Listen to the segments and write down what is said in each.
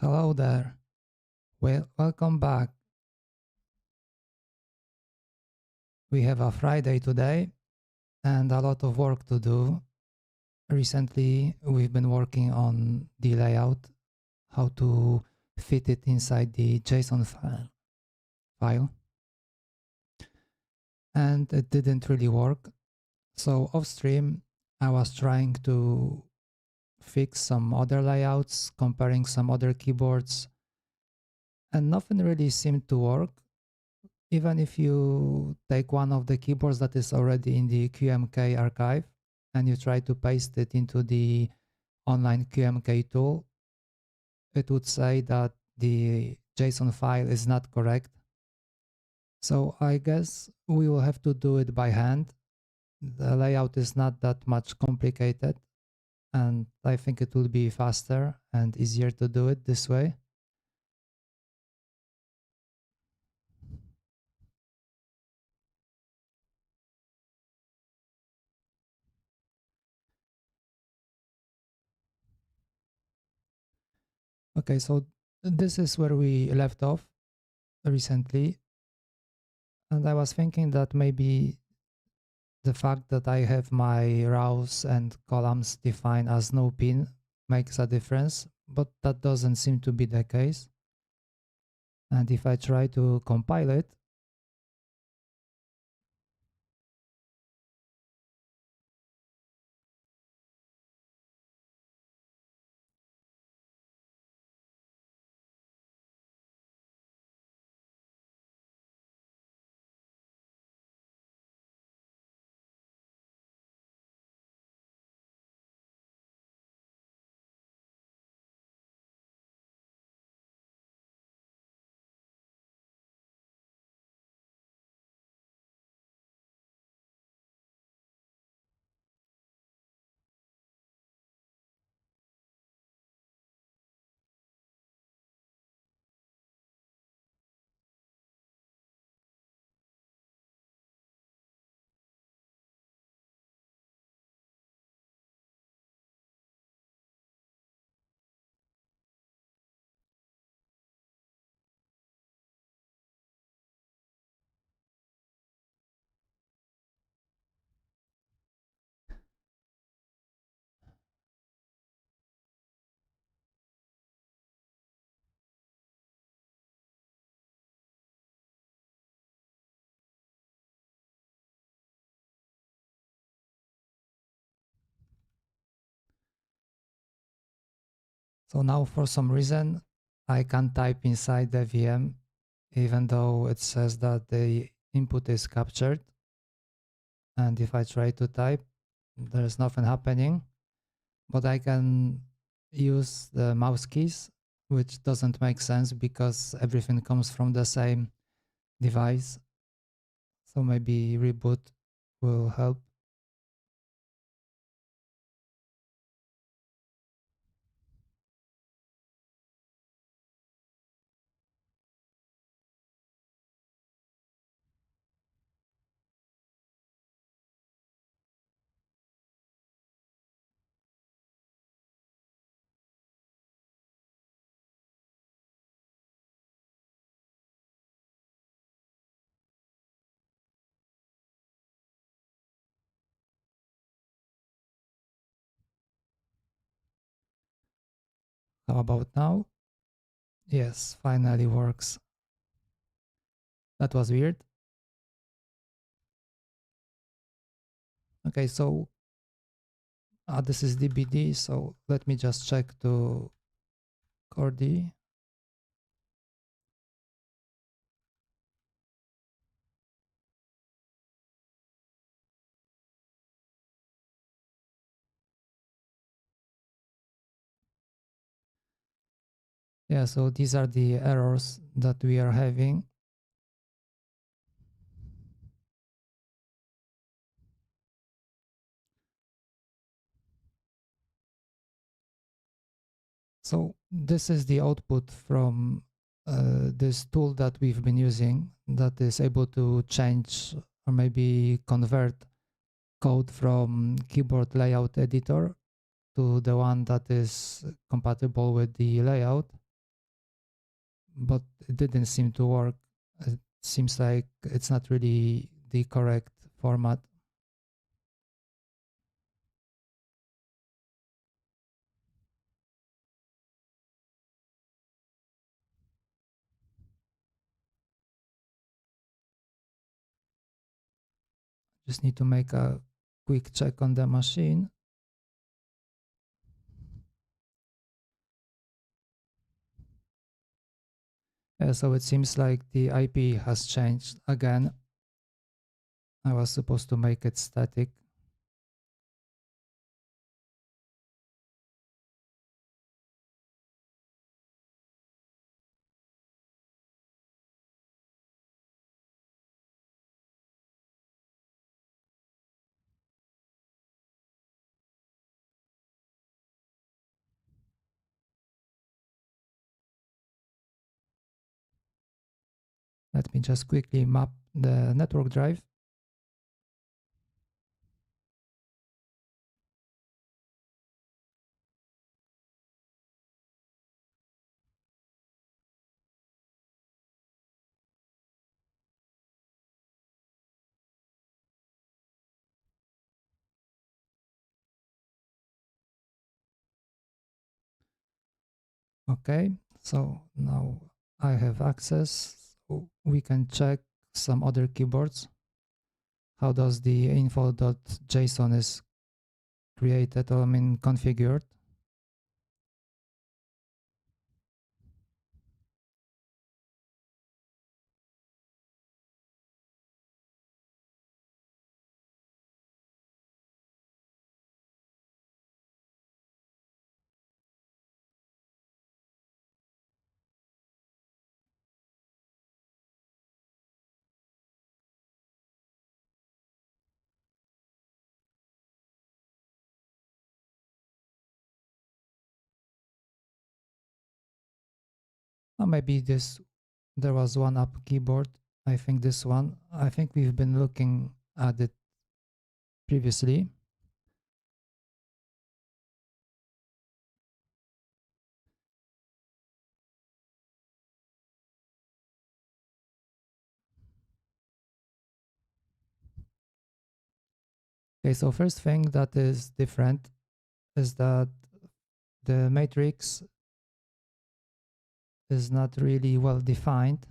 Hello there. Welcome back. We have a Friday today and a lot of work to do. Recently, we've been working on the layout, how to fit it inside the JSON file, and it didn't really work. So off stream, I was trying to fix some other layouts, comparing some other keyboards, and nothing really seemed to work. Even if you take one of the keyboards that is already in the QMK archive and you try to paste it into the online QMK tool, it would say that the JSON file is not correct. So I guess we will have to do it by hand. The layout is not that much complicated, and I think it will be faster and easier to do it this way. Okay, so this is where we left off recently, and I was thinking that maybe the fact that I have my rows and columns defined as no pin makes a difference, but that doesn't seem to be the case. And if I try to compile it, so now for some reason, I can type inside the VM, even though it says that the input is captured. And if I try to type, there's nothing happening, but I can use the mouse keys, which doesn't make sense because everything comes from the same device. So maybe reboot will help. How about now? Yes, finally works. That was weird. Okay, so this is DBD, so let me just check to Chordie. Yeah, so these are the errors that we are having. So this is the output from this tool that we've been using that is able to change or maybe convert code from keyboard layout editor to the one that is compatible with the layout. but it didn't seem to work. It seems like it's not really the correct format. Just need to make a quick check on the machine. So it seems like the IP has changed again. I was supposed to make it static. Let me just quickly map the network drive. Okay, so now I have access. So we can check some other keyboards. How does the info.json is created, or I mean configured? Or maybe there was one up keyboard. I think this one. I think we've been looking at it previously. Okay, so first thing that is different is that the matrix is not really well defined.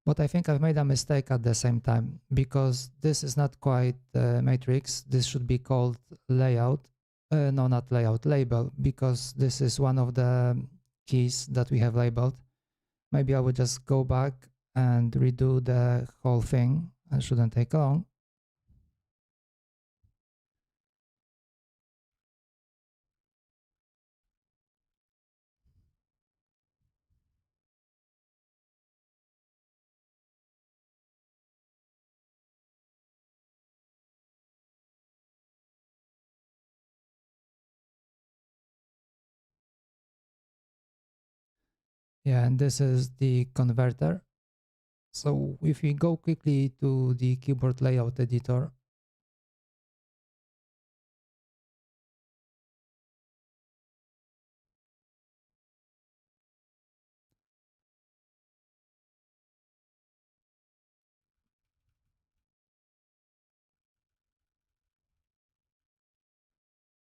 But I think I've made a mistake at the same time, because this is not quite matrix. This should be called layout. No, not layout, label, because this is one of the keys that we have labeled. Maybe I would just go back and redo the whole thing. It shouldn't take long. Yeah, and this is the converter. So if we go quickly to the keyboard layout editor,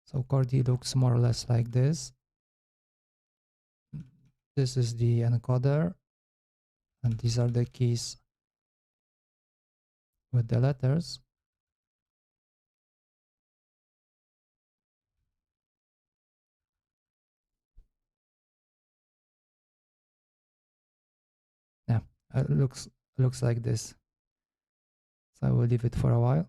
so Chordie looks more or less like this. This is the encoder, and these are the keys with the letters. Yeah, it looks like this. So I will leave it for a while.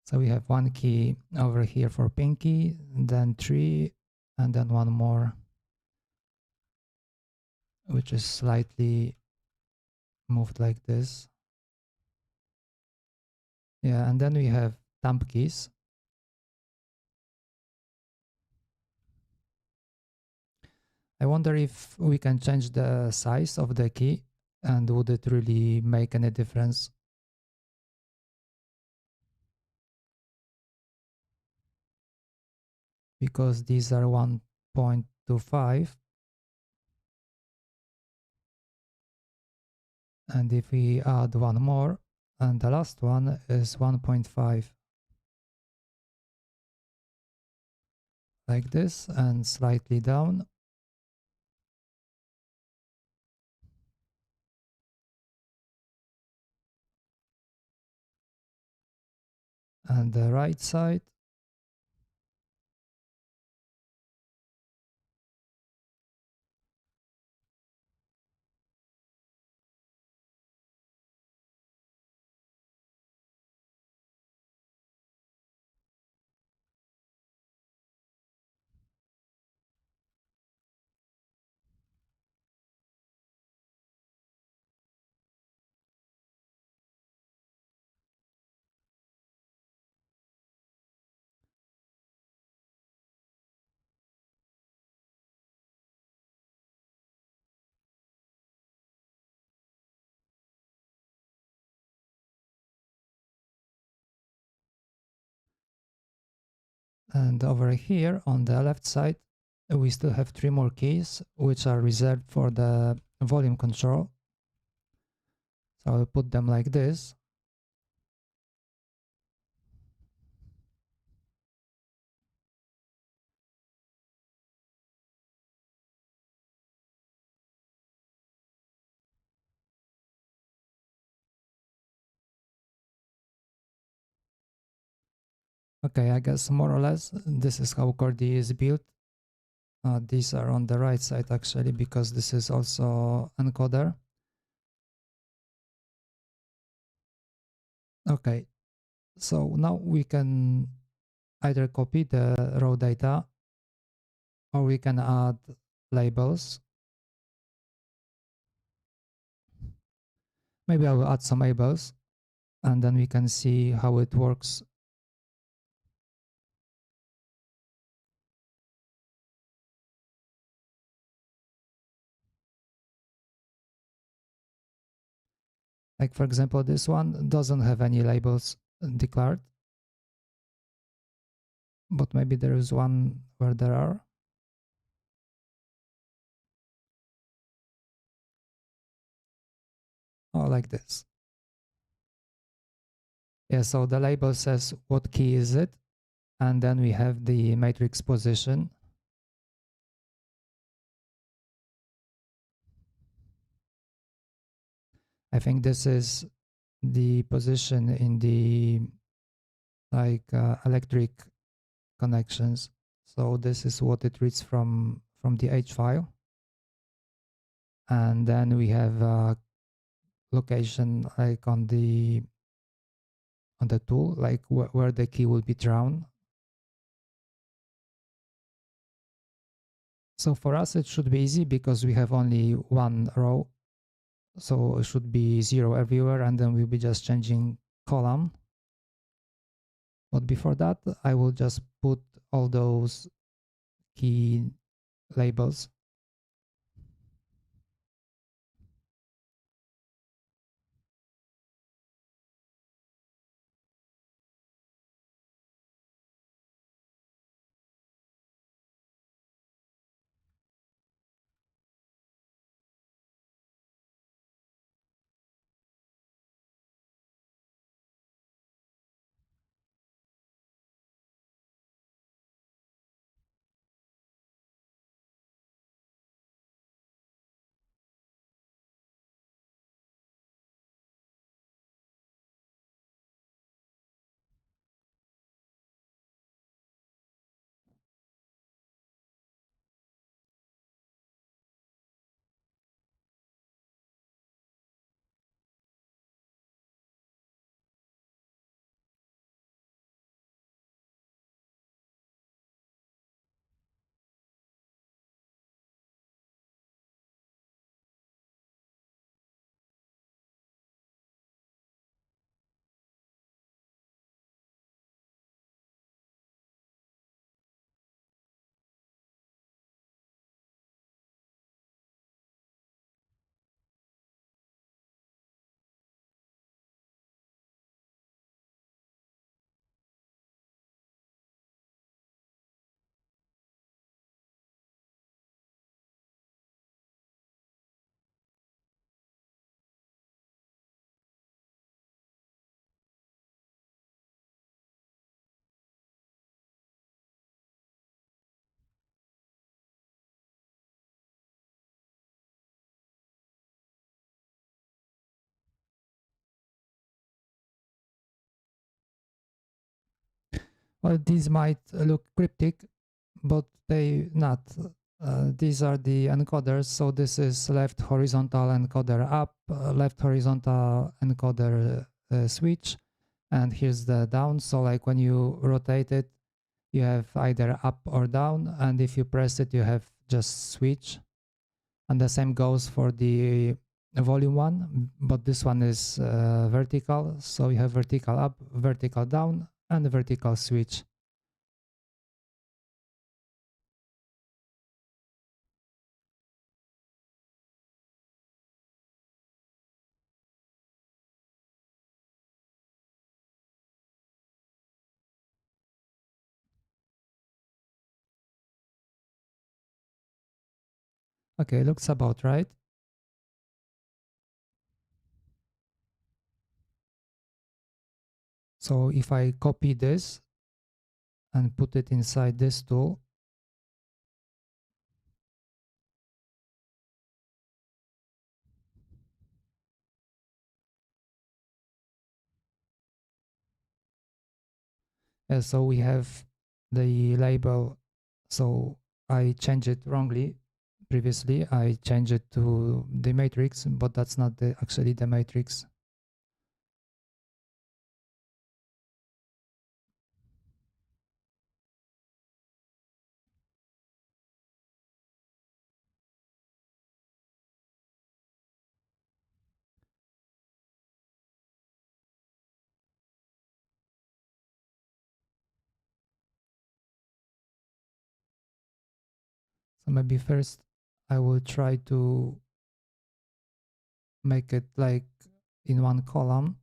So we have one key over here for pinky, then three, and then one more, which is slightly moved like this. Yeah, and then we have thumb keys. I wonder if we can change the size of the key. And would it really make any difference? Because these are 1.25, and if we add one more, and the last one is 1.5, like this, and slightly down, and the right side, and over here on the left side, we still have 3 more keys, which are reserved for the volume control. So I'll put them like this. Okay, I guess more or less this is how Chordie is built. These are on the right side actually, because this is also encoder. Okay, so now we can either copy the raw data or we can add labels. Maybe I will add some labels and then we can see how it works. Like for example, this one doesn't have any labels declared, but maybe there is one where there are. Oh, like this. Yeah, so the label says what key is it, and then we have the matrix position. I think this is the position in the electric connections. So this is what it reads from the H file. And then we have a location like on the tool, like where the key will be drawn. So for us, it should be easy because we have only one row. So it should be 0 everywhere, and then we'll be just changing column. But before that, I will just put all those key labels. Well, these might look cryptic, but they not. These are the encoders. So this is left horizontal encoder up, left horizontal encoder switch, and here's the down. So like when you rotate it, you have either up or down, and if you press it, you have just switch. And the same goes for the volume one, but this one is vertical. So you have vertical up, vertical down, and the vertical switch. Okay, looks about right. So if I copy this and put it inside this tool, so we have the label. So I changed it wrongly. Previously, I changed it to the matrix, but that's not actually the matrix. So maybe first I will try to make it like in one column.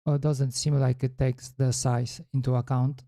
It doesn't seem like it takes the size into account.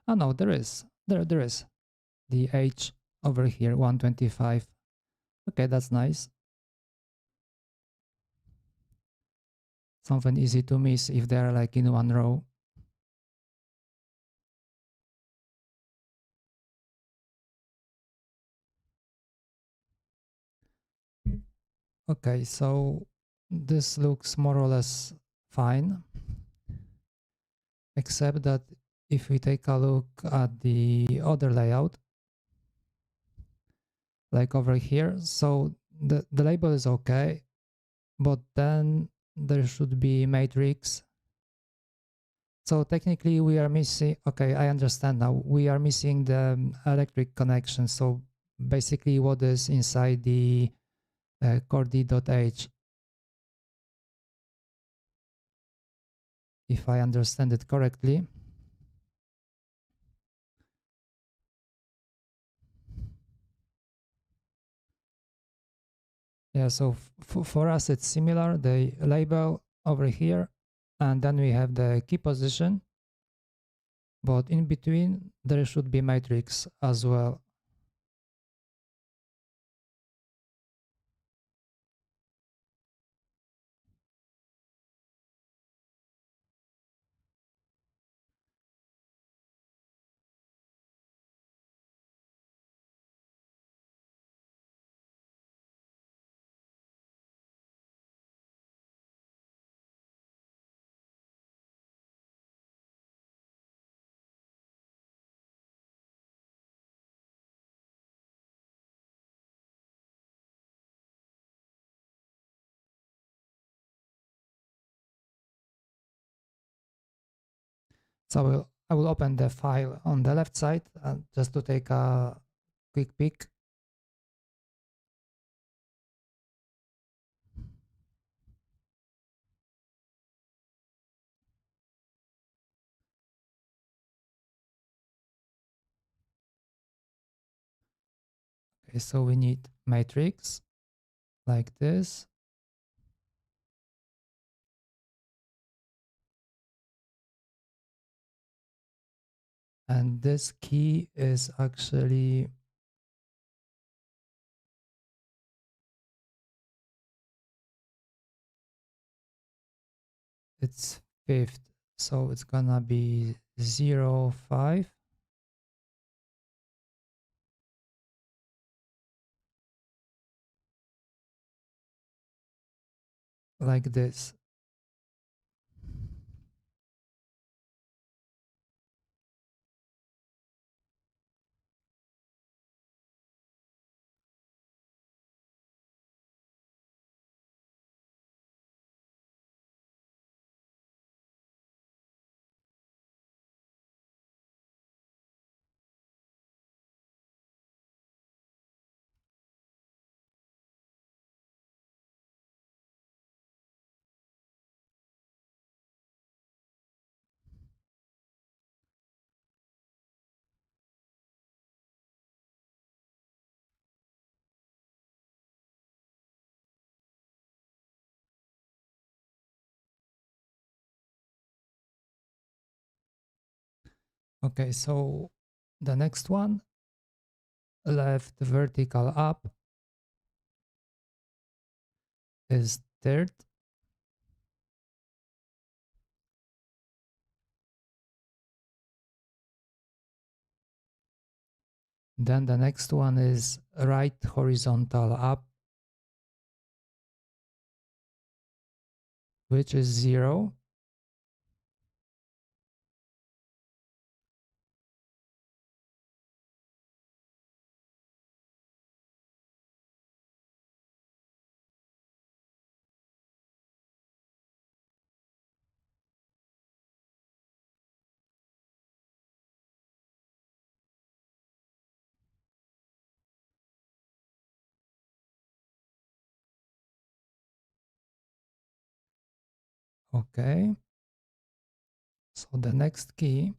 Oh no, there is. There is. The H over here, 125. Okay, that's nice. Something easy to miss if they're like in one row. Okay, so this looks more or less fine, except that if we take a look at the other layout, like over here, so the label is okay, but then there should be matrix. So technically we are missing, okay, I understand now, we are missing the electric connection. So basically what is inside the Chordie.h, if I understand it correctly. Yeah, so for us it's similar, the label over here, and then we have the key position, but in between there should be matrix as well. So I will open the file on the left side just to take a quick peek. Okay, so we need matrix like this. And this key is actually it's fifth, so it's gonna be 0, 5. Like this. Okay, so the next one, left vertical up is third. Then the next one is right horizontal up, which is 0. Okay, so the next key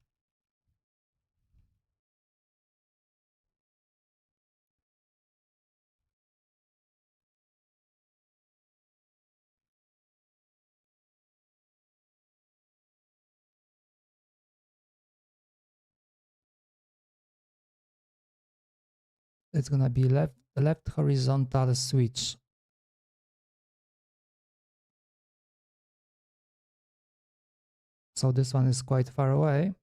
is gonna be left horizontal switch. So this one is quite far away.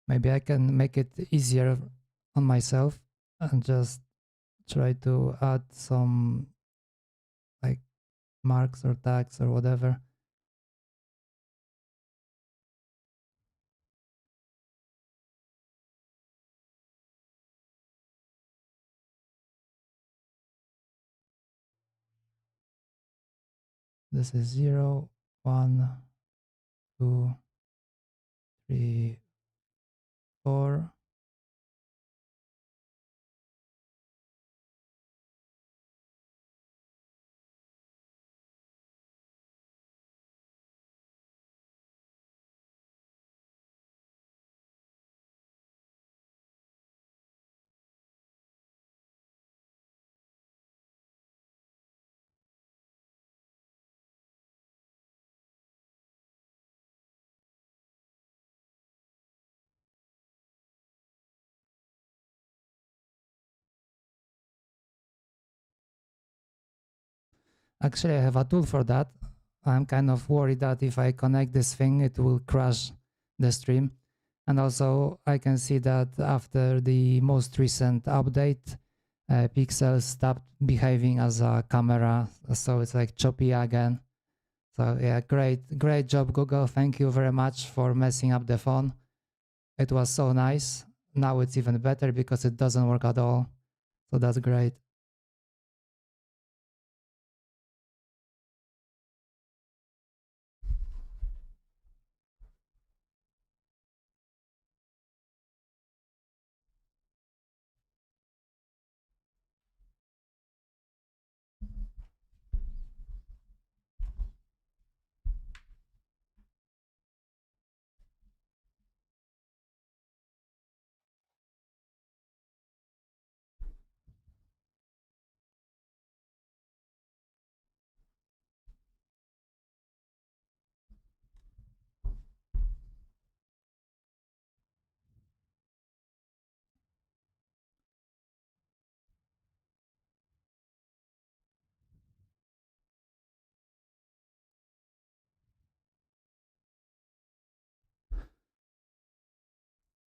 Maybe I can make it easier on myself and just try to add some like marks or tags or whatever. This is 0, 1, 2, 3, 4. Actually, I have a tool for that. I'm kind of worried that if I connect this thing, it will crash the stream. And also, I can see that after the most recent update, Pixel stopped behaving as a camera, so it's like choppy again. So yeah, great job, Google. Thank you very much for messing up the phone. It was so nice. Now it's even better because it doesn't work at all. So that's great.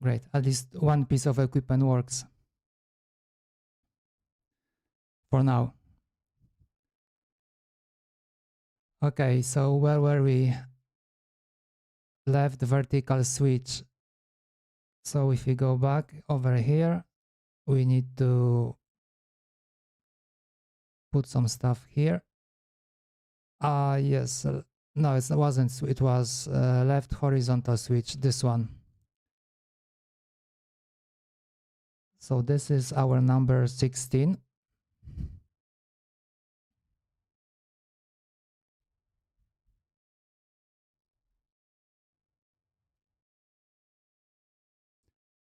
Great. At least one piece of equipment works for now. Okay, so where were we? Left vertical switch. So if we go back over here, we need to put some stuff here. Yes, no, it wasn't. It was left horizontal switch, this one. So this is our number 16.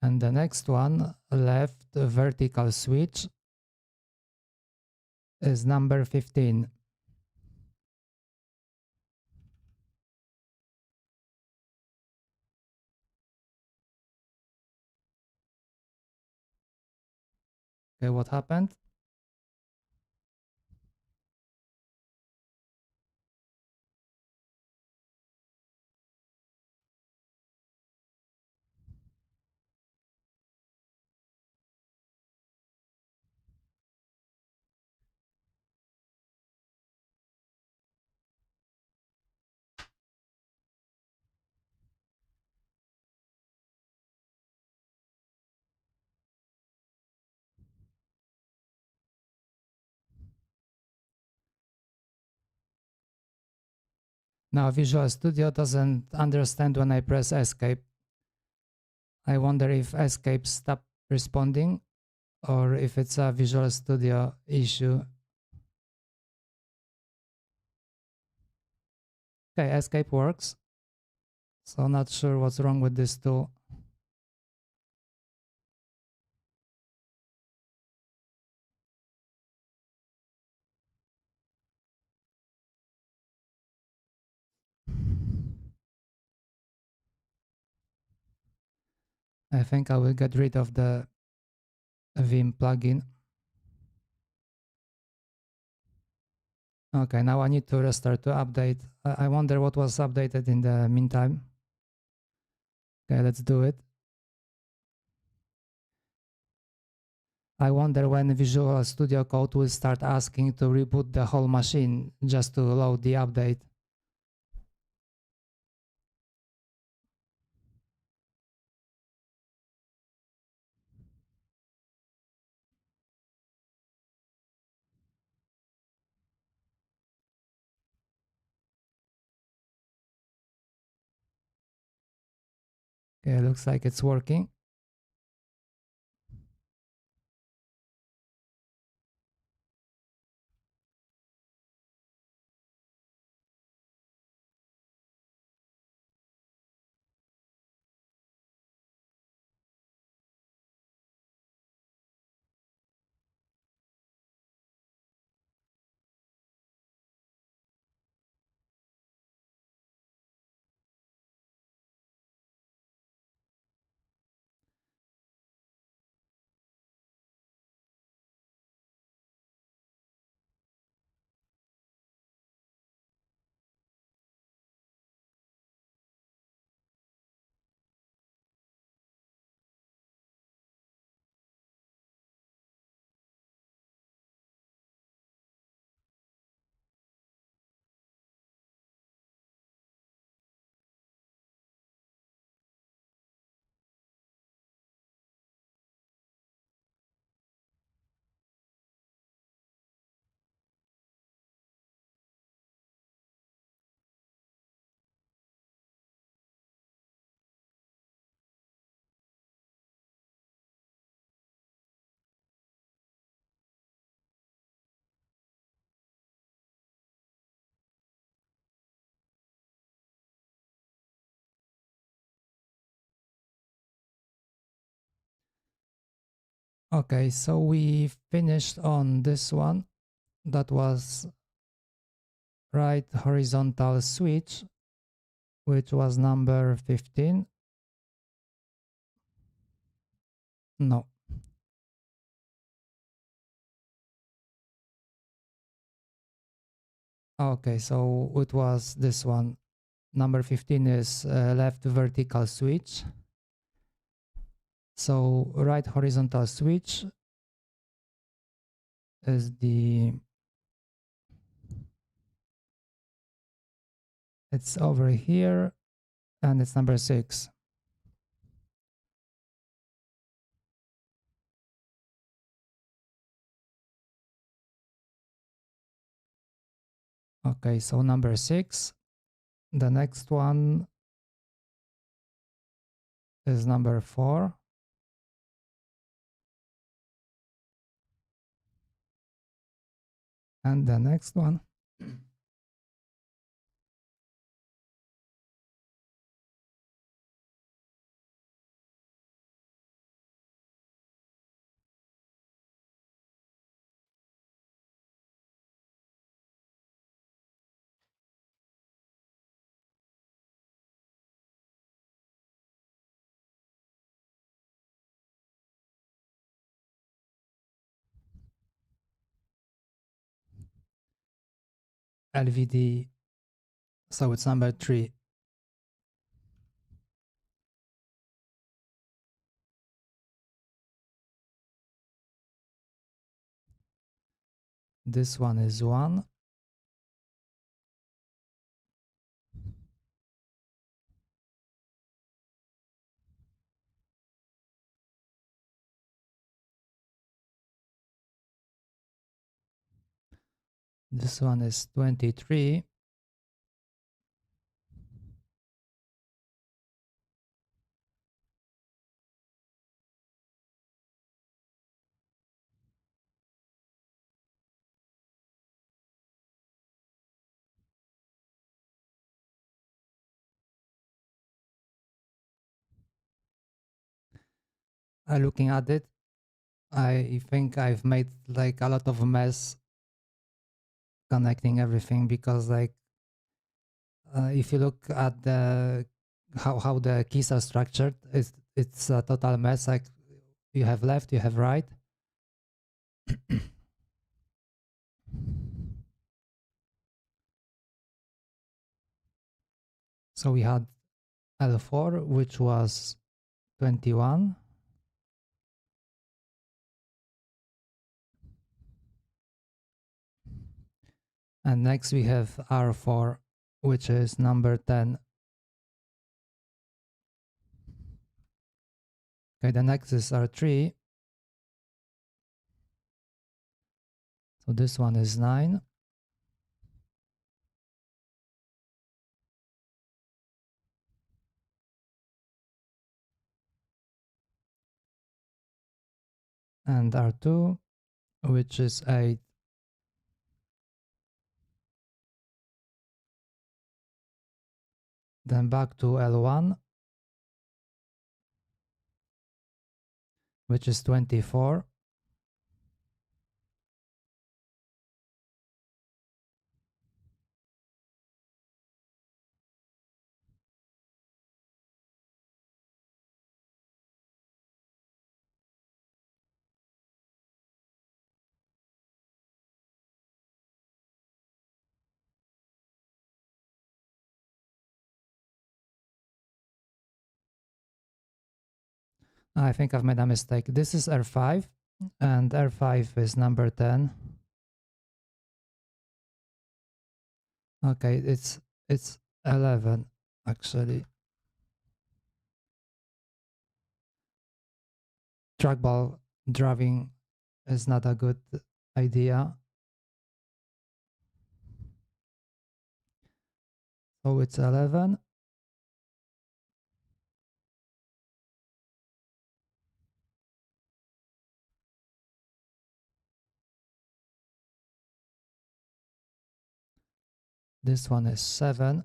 And the next one, left vertical switch, is number 15. Okay, what happened? Now Visual Studio doesn't understand when I press escape. I wonder if escape stopped responding or if it's a Visual Studio issue. Okay, escape works. So not sure what's wrong with this tool. I think I will get rid of the Vim plugin. Okay, now I need to restart to update. I wonder what was updated in the meantime. Okay, let's do it. I wonder when Visual Studio Code will start asking to reboot the whole machine just to load the update. Okay, looks like it's working. Okay, so we finished on this one. That was right horizontal switch, which was number 15. No. Okay, so it was this one. Number 15 is left vertical switch. So right horizontal switch is it's over here, and it's number 6. Okay, so number 6. The next one is number 4. And the next one LVD. So it's number 3. This one is 1. This one is 23. Looking at it, I think I've made like a lot of mess connecting everything, because like if you look at the how the keys are structured, it's a total mess. Like you have left, you have right. So we had L4, which was 21. And next we have R4, which is number 10. Okay, the next is R3. So this one is 9. And R2, which is 8. Then back to L1, which is 24. I think I've made a mistake. This is R5, and R5 is number 10. Okay, it's 11 actually. Trackball driving is not a good idea. So it's 11. This one is 7.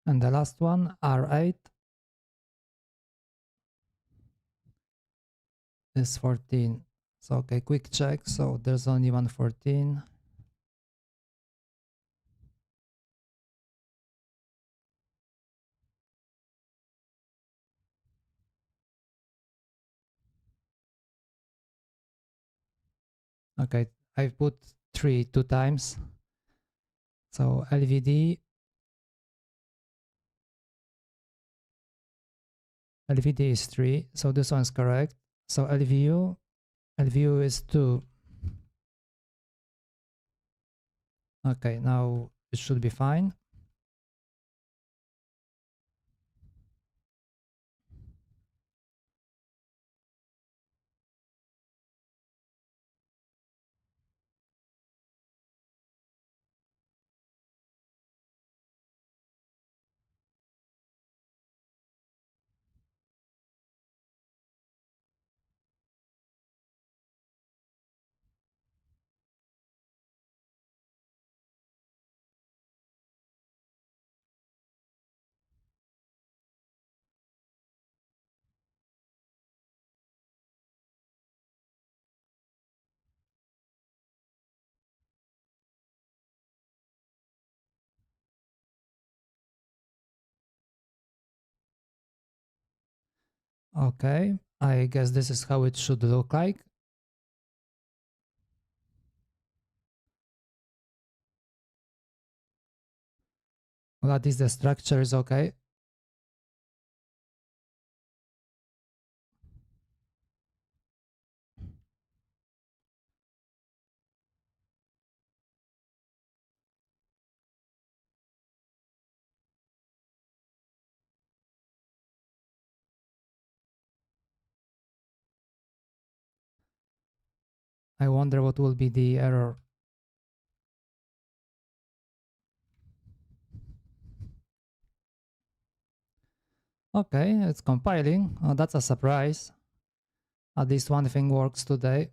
And the last one, R8, is 14. So okay, quick check. So there's only one 14. Okay, I put 3 two times. So LVD is 3. So this one's correct. So LVU is 2. Okay, now it should be fine. Okay, I guess this is how it should look like. Well, at least the structure is okay. I wonder what will be the error. Okay, it's compiling. That's a surprise. At least one thing works today.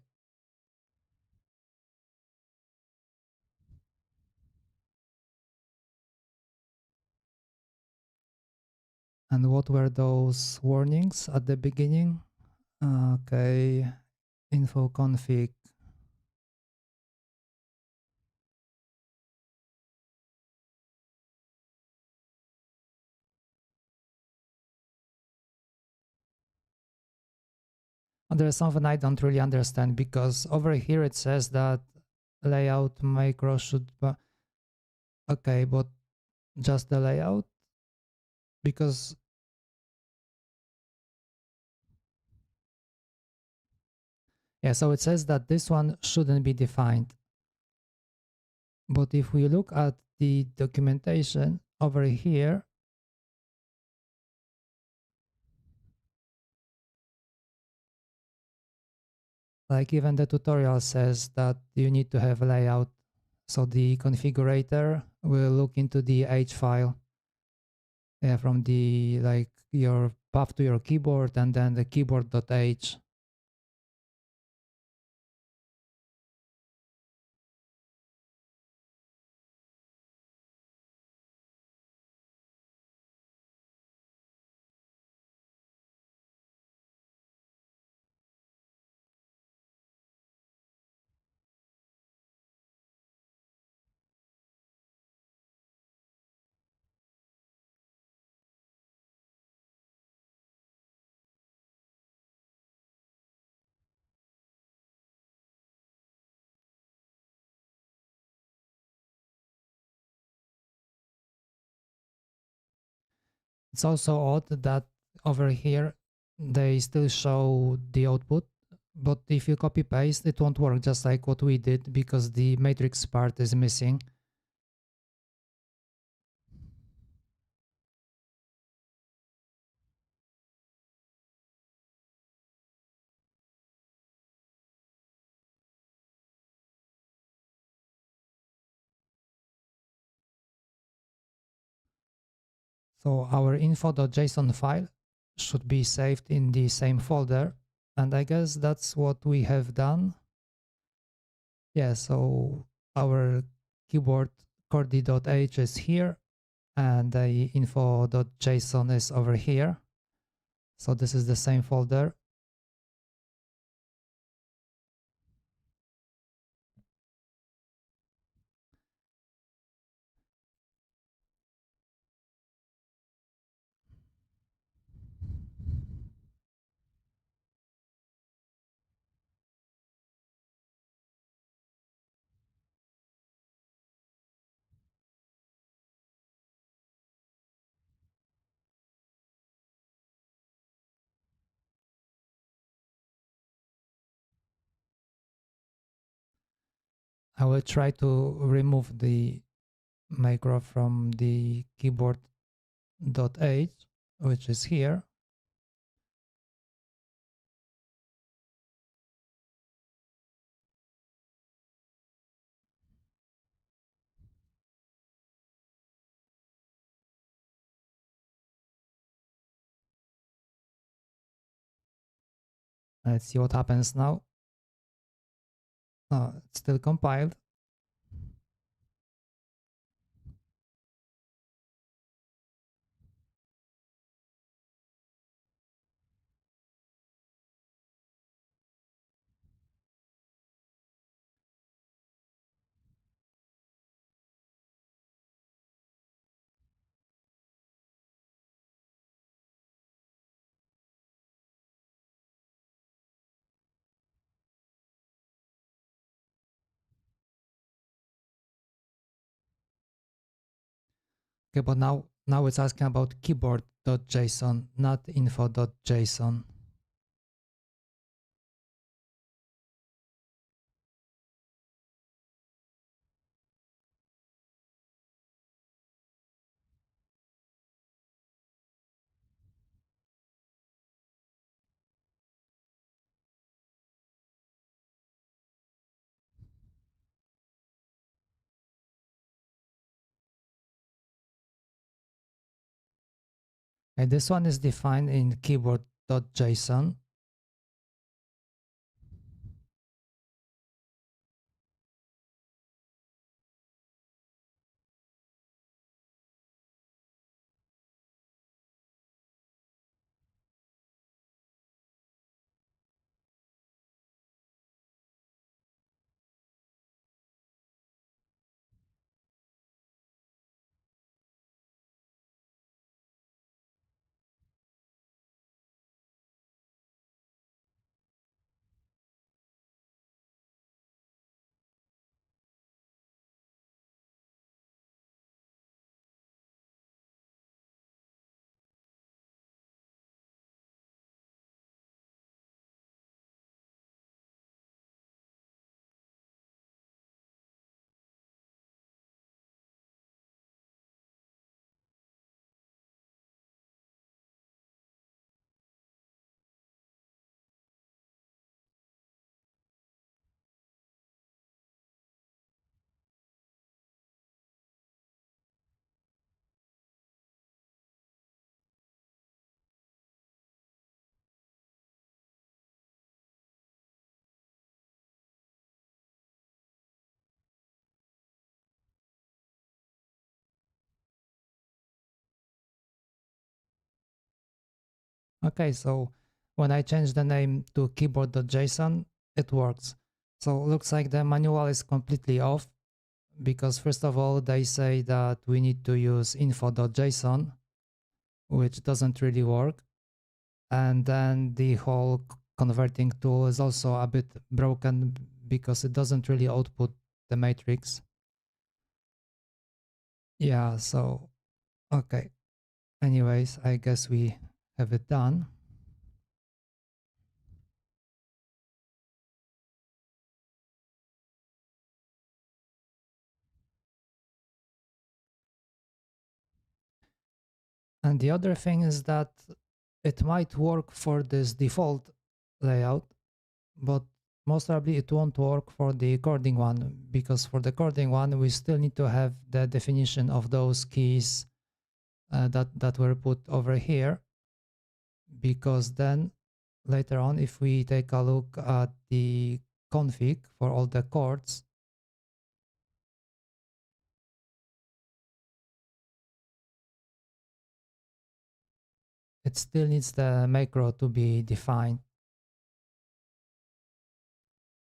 And what were those warnings at the beginning? Okay, info config. And there's something I don't really understand, because over here it says that layout macro should be okay, but just the layout, because yeah, so it says that this one shouldn't be defined. But if we look at the documentation over here, like even the tutorial says that you need to have a layout. So the configurator will look into the H file, from the like your path to your keyboard, and then the keyboard.h. It's also odd that over here they still show the output, but if you copy paste, it won't work, just like what we did, because the matrix part is missing. So our info.json file should be saved in the same folder. And I guess that's what we have done. Yeah, so our keyboard chordie.h is here, and the info.json is over here. So this is the same folder. I will try to remove the macro from the keyboard.h, which is here. Let's see what happens now. It's still compiled. Okay, but now it's asking about keyboard.json, not info.json. Okay, this one is defined in keyboard.json. Okay, so when I change the name to keyboard.json, it works. So looks like the manual is completely off because first of all, they say that we need to use info.json, which doesn't really work. And then the whole converting tool is also a bit broken because it doesn't really output the matrix. Yeah, so, okay. Anyways, I guess we have it done. And the other thing is that it might work for this default layout, but most probably it won't work for the coding one, because for the coding one, we still need to have the definition of those keys that were put over here, because then later on, if we take a look at the config for all the chords, it still needs the macro to be defined.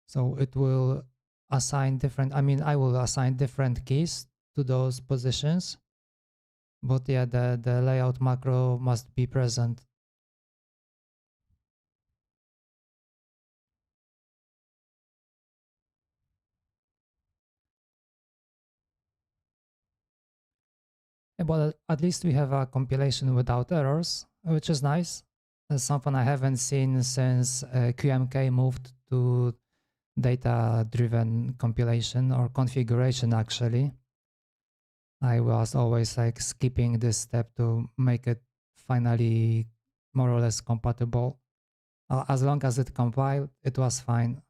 So it will assign different, I mean, I will assign different keys to those positions. But yeah, the layout macro must be present. But at least we have a compilation without errors, which is nice. That's something I haven't seen since QMK moved to data-driven compilation or configuration, actually. I was always like skipping this step to make it finally more or less compatible. As long as it compiled, it was fine.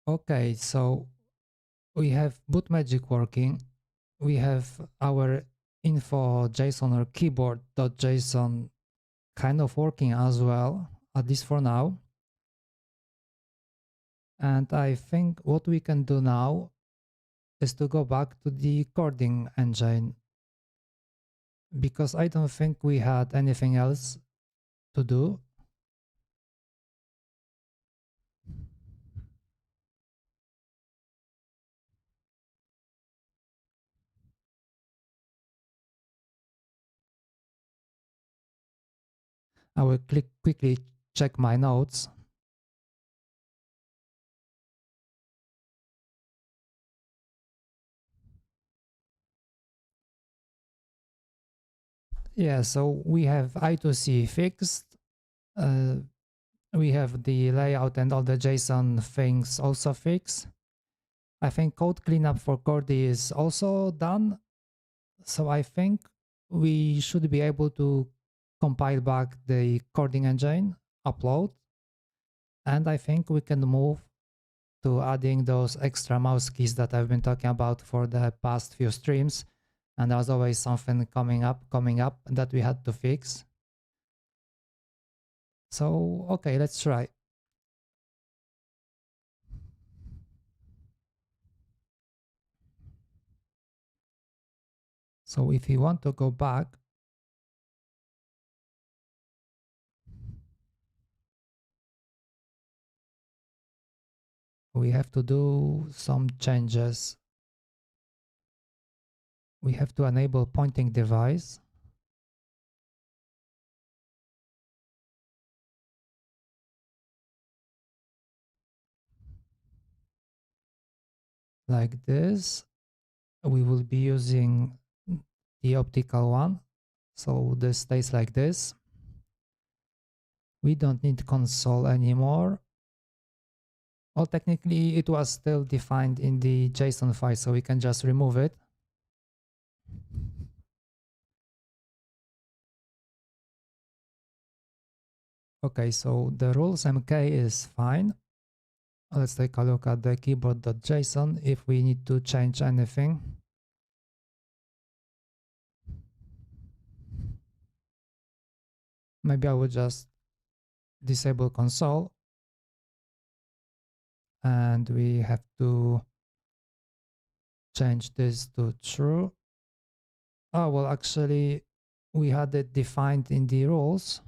Okay, so we have bootmagic working. We have our info.json or keyboard.json kind of working as well, at least for now. And I think what we can do now is to go back to the coding engine, because I don't think we had anything else to do. I will quickly check my notes. Yeah, so we have I2C fixed. Uh, we have the layout and all the JSON things also fixed. I think code cleanup for Chordie is also done. So I think we should be able to compile back the coding engine, upload, and I think we can move to adding those extra mouse keys that I've been talking about for the past few streams. And there was always something coming up that we had to fix. So, okay, let's try. So if you want to go back, we have to do some changes. We have to enable pointing device. Like this. We will be using the optical one. So this stays like this. We don't need console anymore. Well, technically it was still defined in the JSON file, so we can just remove it. Okay, so the rules MK is fine. Let's take a look at the keyboard.json if we need to change anything. Maybe I would just disable console, and we have to change this to true. Oh, well, actually, we had it defined in the rules.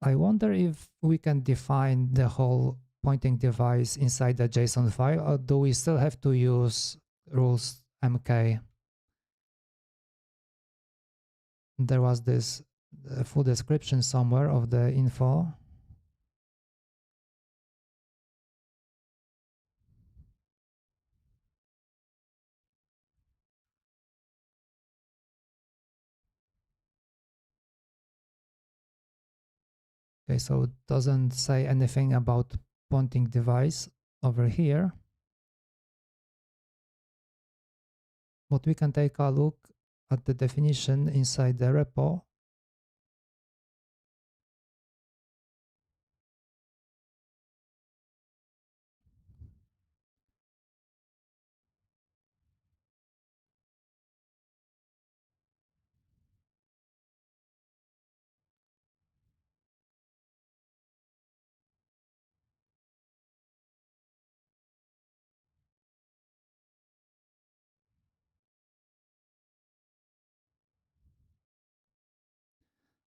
I wonder if we can define the whole pointing device inside the JSON file, or do we still have to use rules MK? There was this full description somewhere of the info. Okay, so it doesn't say anything about pointing device over here. But we can take a look at the definition inside the repo.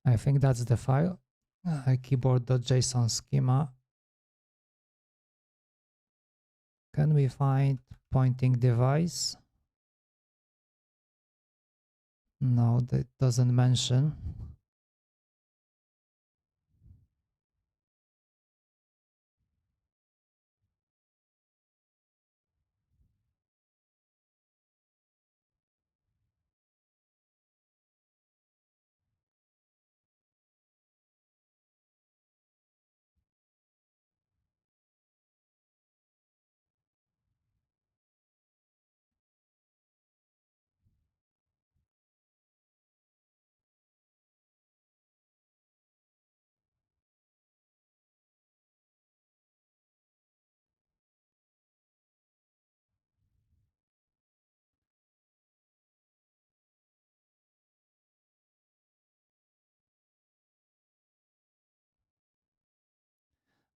I think that's the file, keyboard.json schema. Can we find pointing device? No, that doesn't mention.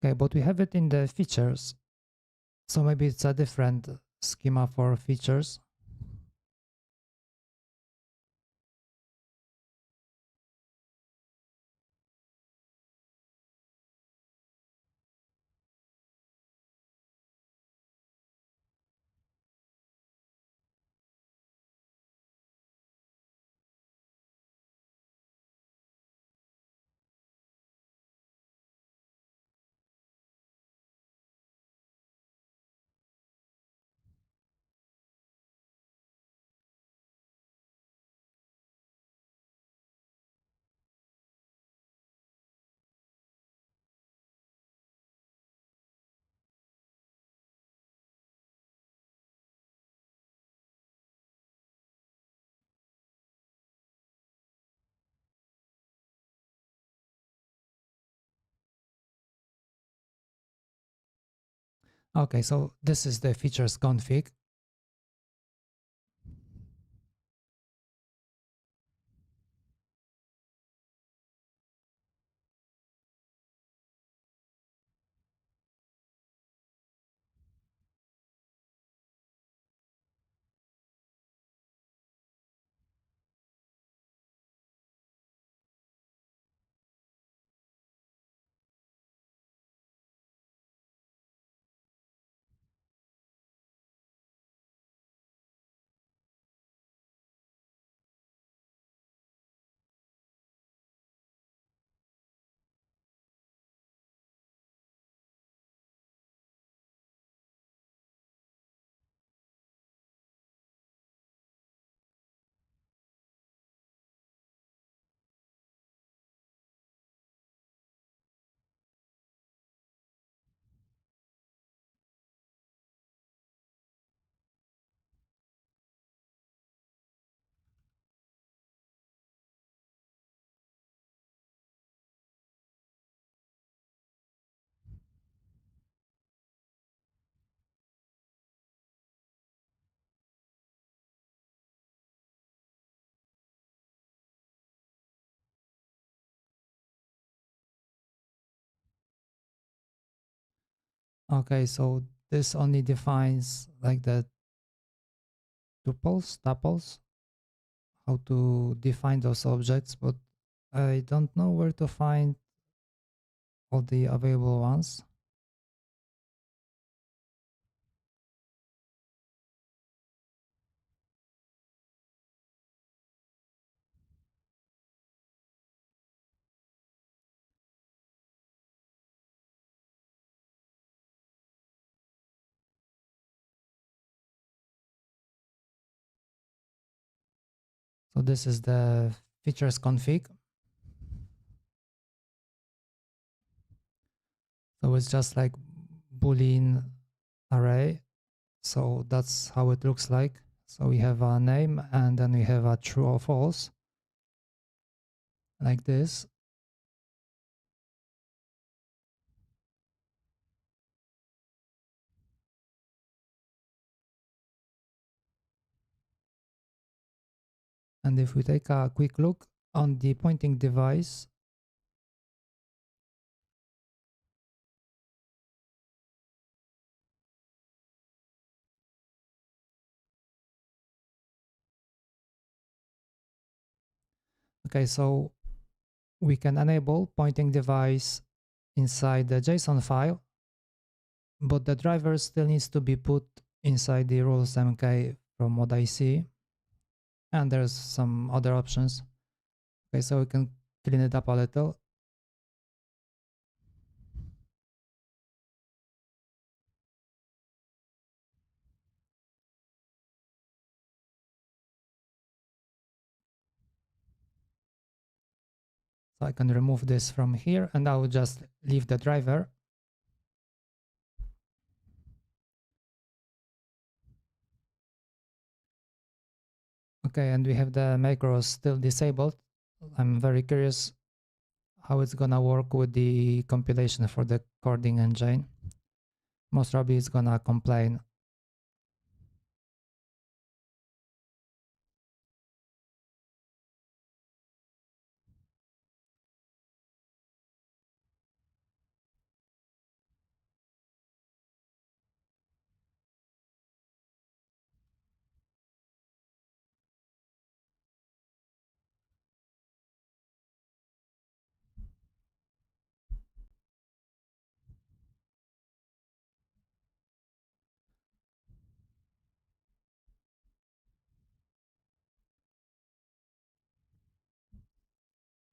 Okay, but we have it in the features. So maybe it's a different schema for features. Okay, so this is the features config. Okay, so this only defines like the tuples, how to define those objects, but I don't know where to find all the available ones. So this is the features config. So it's just like Boolean array. So that's how it looks like. So we have a name and then we have a true or false like this. And if we take a quick look on the pointing device, okay, so we can enable pointing device inside the JSON file, but the driver still needs to be put inside the rules MK from what I see. And there's some other options. Okay, so we can clean it up a little. So I can remove this from here and I will just leave the driver. Okay, and we have the macros still disabled. I'm very curious how it's gonna work with the compilation for the coding engine. Most probably it's gonna complain.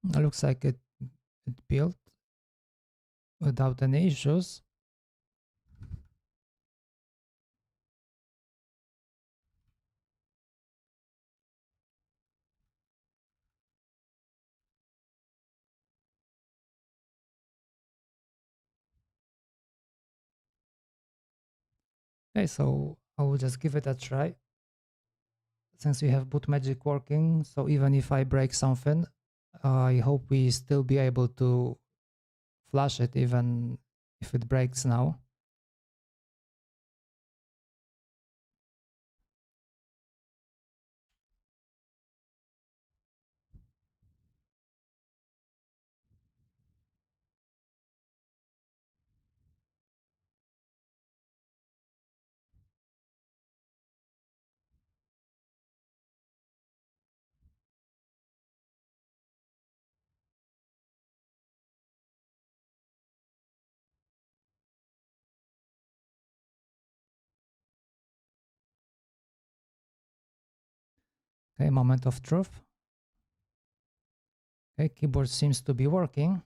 It looks like it built without any issues. Okay, so I will just give it a try. Since we have boot magic working, so even if I break something, I hope we still be able to flash it even if it breaks now. Okay, moment of truth. Okay, keyboard seems to be working.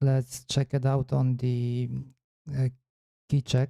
Let's check it out on the key check.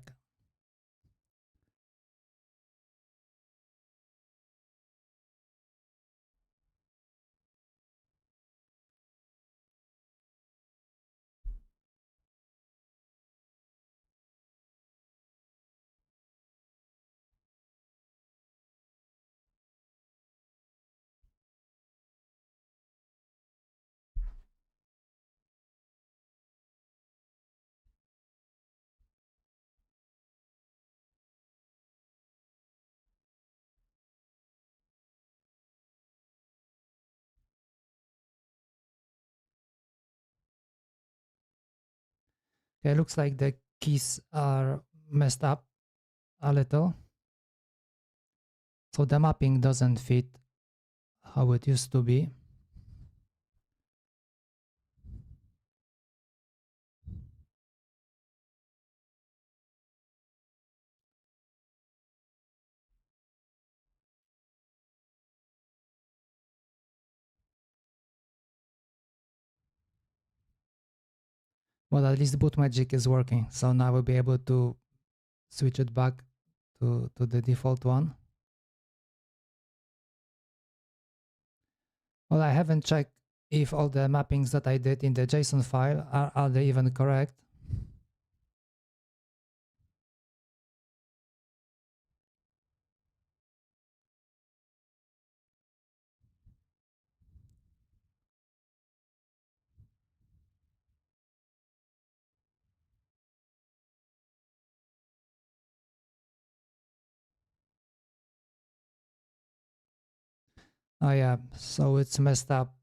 Okay, looks like the keys are messed up a little. So the mapping doesn't fit how it used to be. Well, at least boot magic is working. So now we'll be able to switch it back to the default one. Well, I haven't checked if all the mappings that I did in the JSON file are they even correct. Oh yeah, so it's messed up.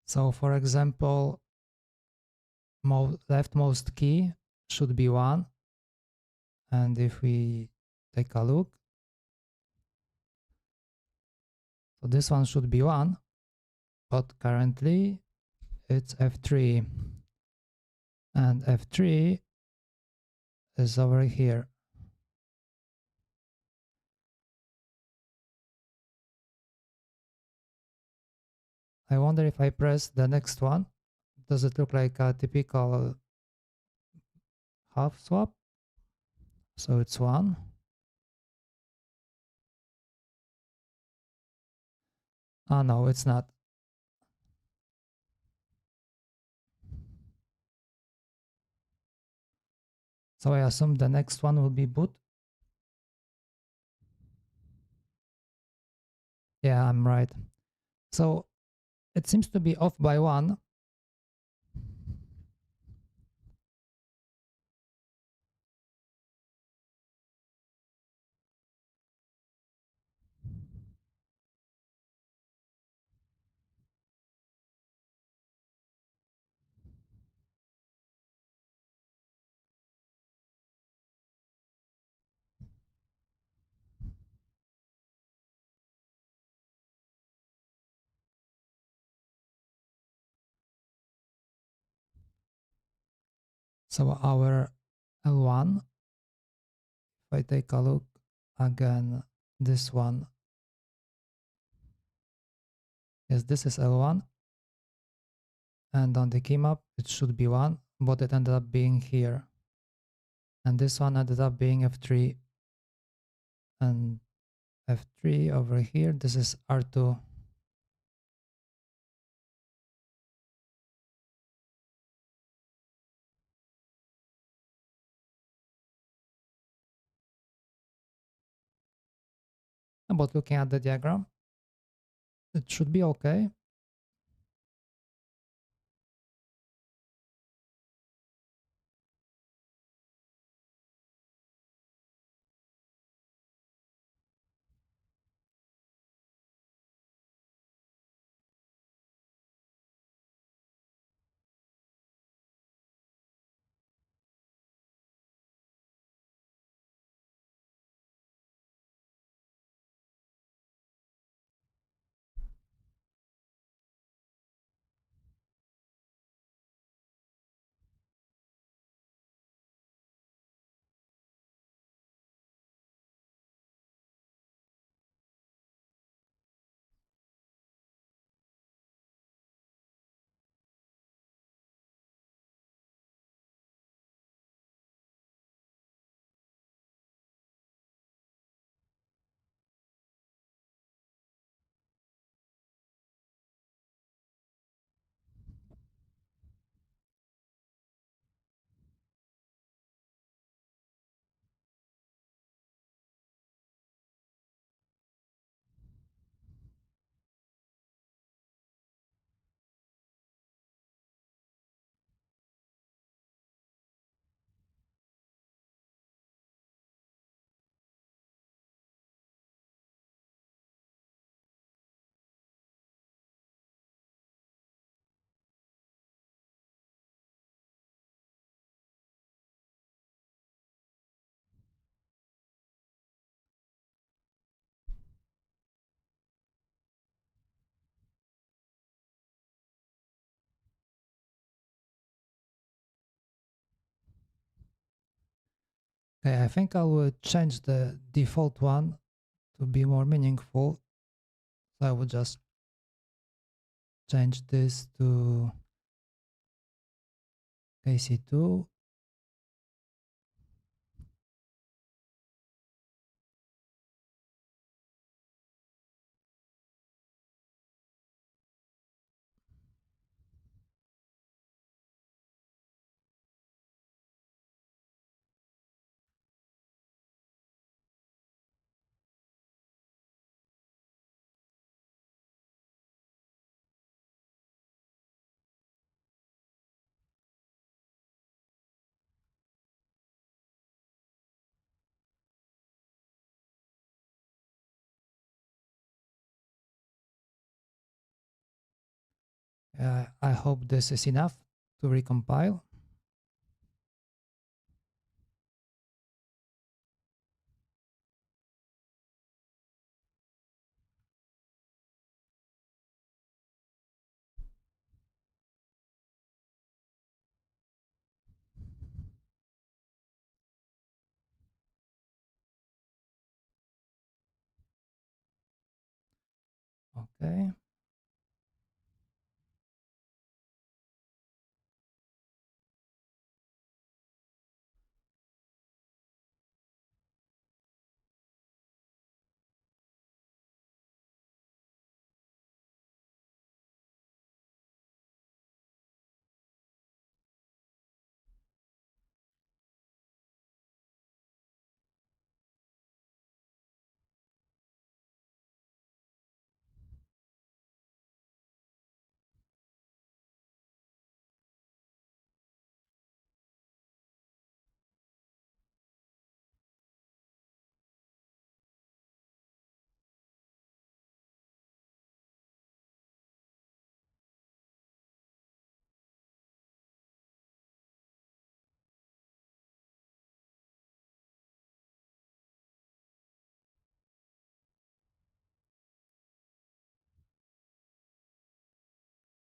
So for example, leftmost key should be 1. And if we take a look, so this one should be 1, but currently it's F3. And F3 is over here. I wonder if I press the next one, does it look like a typical half swap? So it's 1. Oh no, it's not. So I assume the next one will be boot. Yeah, I'm right. So it seems to be off by 1. So our L1, if I take a look again, this one, yes, this is L1. And on the key map, it should be 1, but it ended up being here. And this one ended up being F3. And F3 over here, this is R2. But looking at the diagram, it should be okay. Okay, I think I will change the default one to be more meaningful. So I will just change this to KC2. I hope this is enough to recompile. Okay.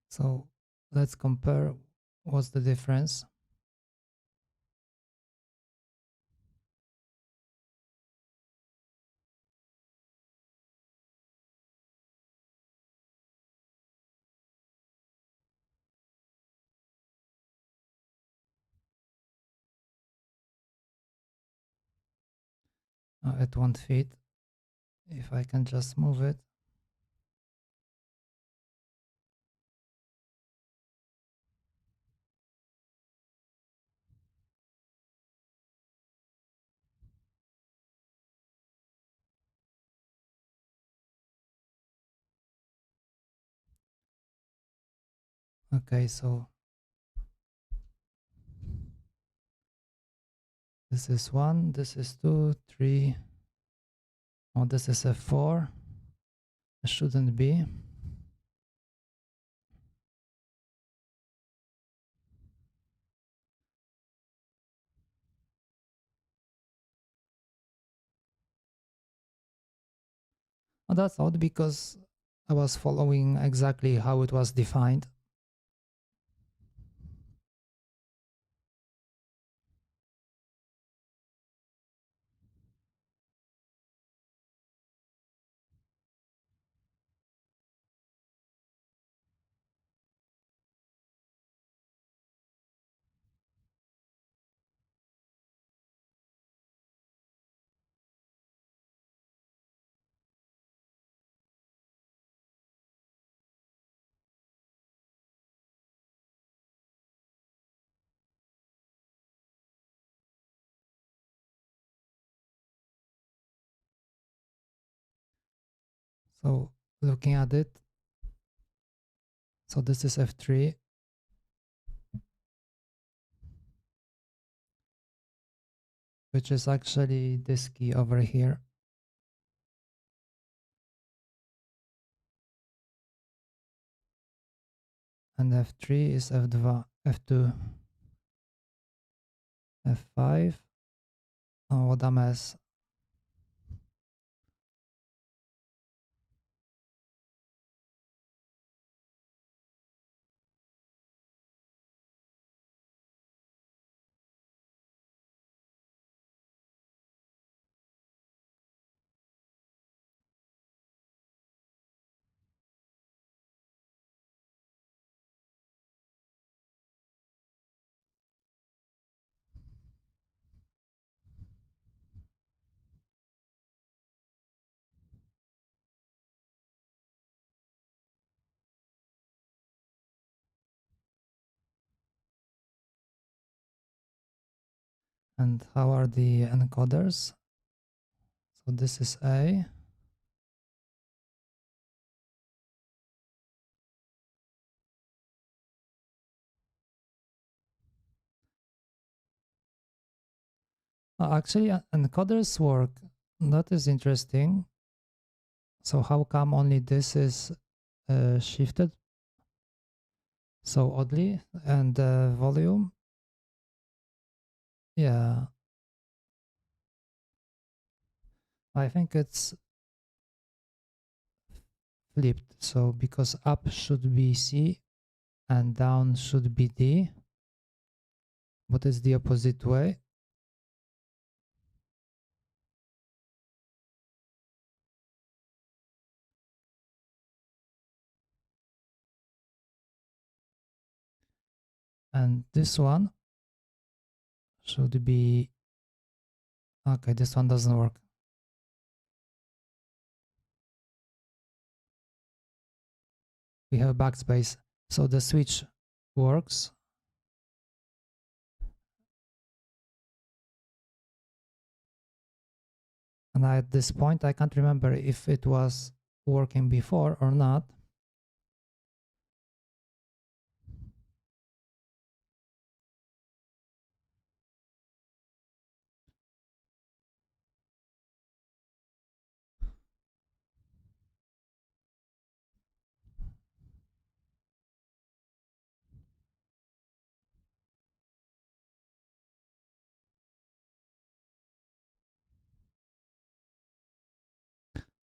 So let's compare what's the difference. It won't fit. If I can just move it. Okay, so this is 1, this is 2, 3. Oh, this is a 4. It shouldn't be. Oh, that's odd because I was following exactly how it was defined. So looking at it, so this is F3. Which is actually this key over here. And F3 is F2, F2, F5. Oh, what a mess. And how are the encoders? So this is A. Actually, encoders work. That is interesting. So how come only this is shifted so oddly? And the volume? Yeah, I think it's flipped. So because up should be C and down should be D, but it's the opposite way. And this one should be, okay, this one doesn't work. We have backspace. So the switch works. And at this point, I can't remember if it was working before or not.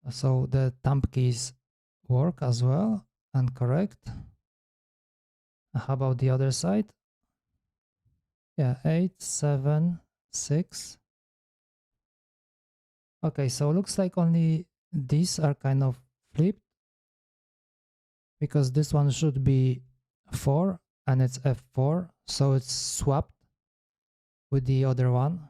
So the thumb keys work as well and correct. How about the other side? Yeah, 8, 7, 6. Okay, so looks like only these are kind of flipped because this one should be 4 and it's F4, so it's swapped with the other one.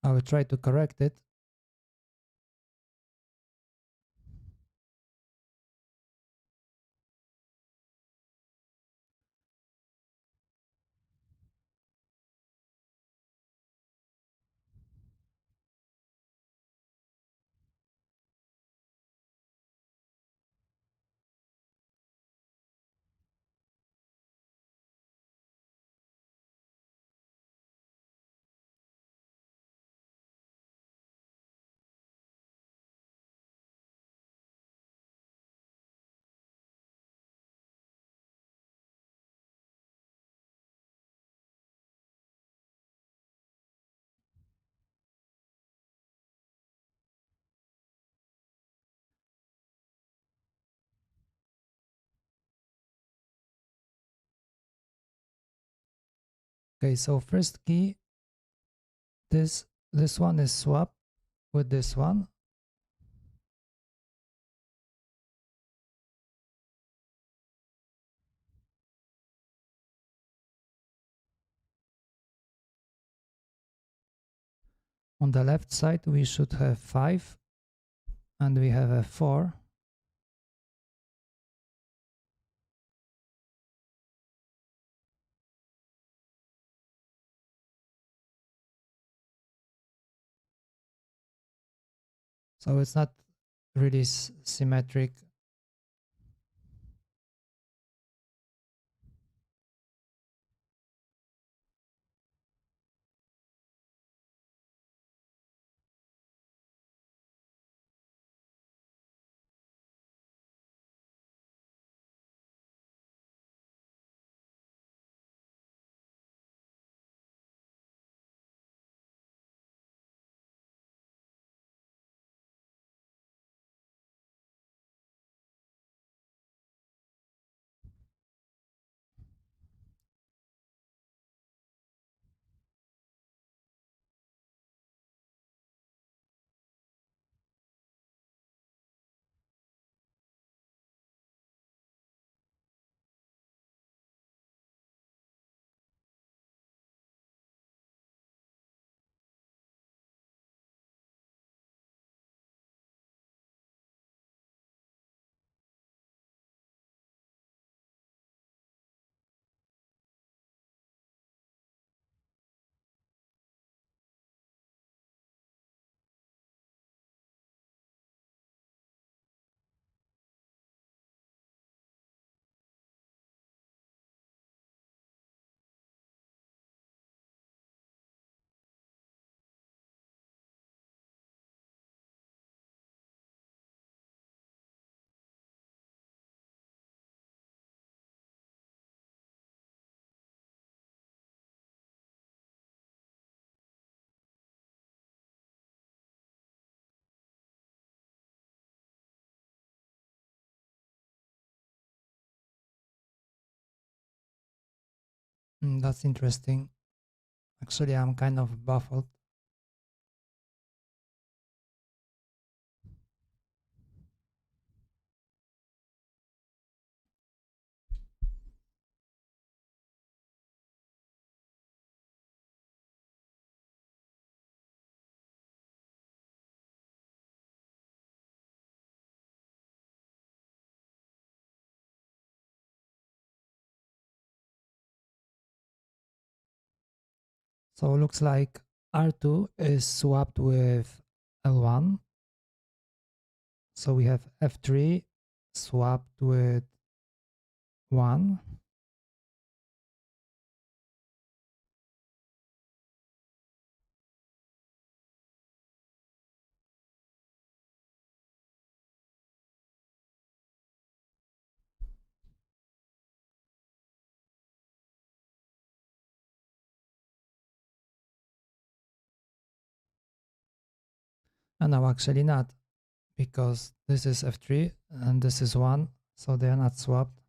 I will try to correct it. Okay, so first key, this one is swapped with this one. On the left side, we should have 5 and we have a 4. So it's not really symmetric. That's interesting. Actually, I'm kind of baffled. So it looks like R2 is swapped with L1. So we have F3 swapped with 1. And now actually not, because this is F3 and this is 1, so they are not swapped.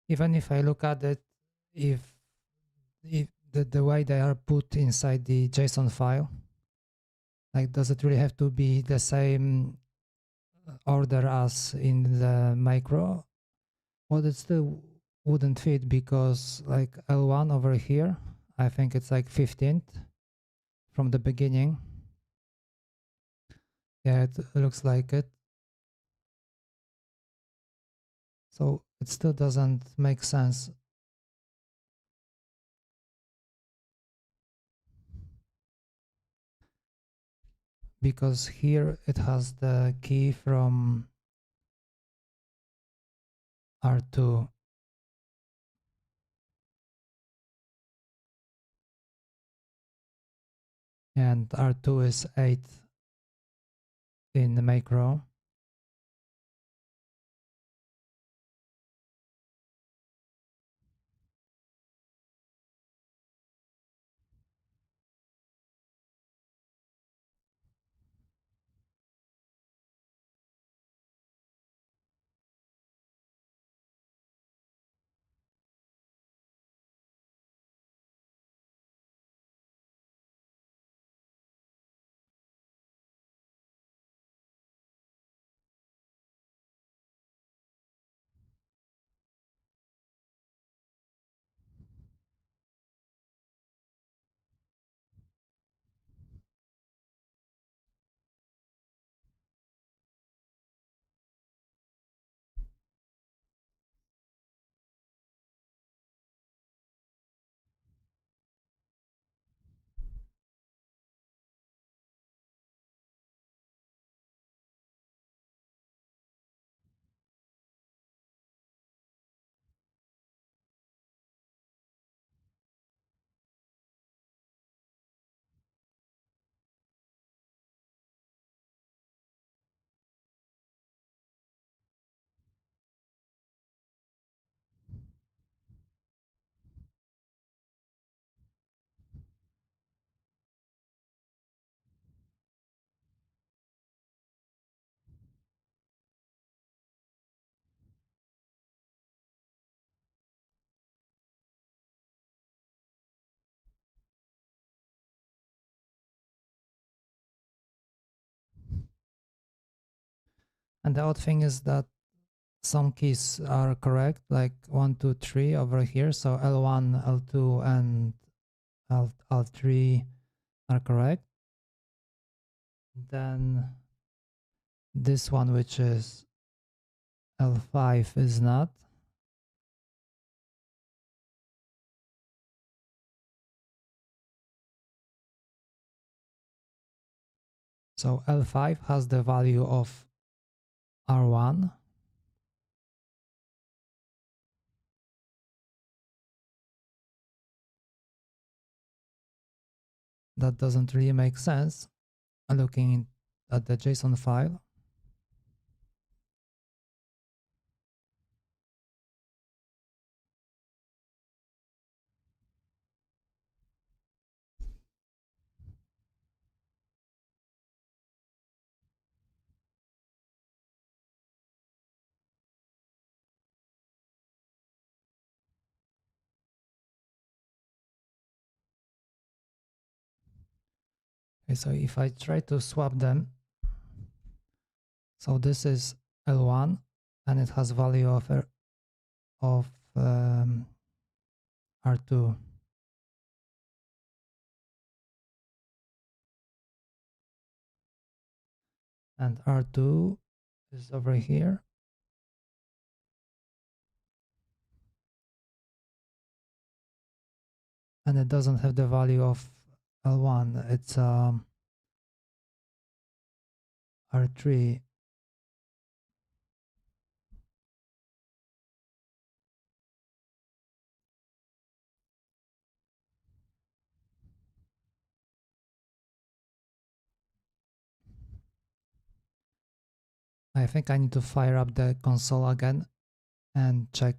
Even if I look at it, if the way they are put inside the JSON file, like does it really have to be the same order as in the macro? Well, it still wouldn't fit, because like L1 over here, I think it's like 15th from the beginning. Yeah, it looks like it. So it still doesn't make sense, because here it has the key from R2 and R2 is 8 in the macro. And the odd thing is that some keys are correct, like 1, 2, 3 over here. So L1, L2, and L3 are correct. Then this one, which is L5, is not. So L5 has the value of R1. That doesn't really make sense looking at the JSON file. Okay, so if I try to swap them, so this is L1 and it has value of R2. And R2 is over here. And it doesn't have the value of L1. It's R3. I think I need to fire up the console again and check.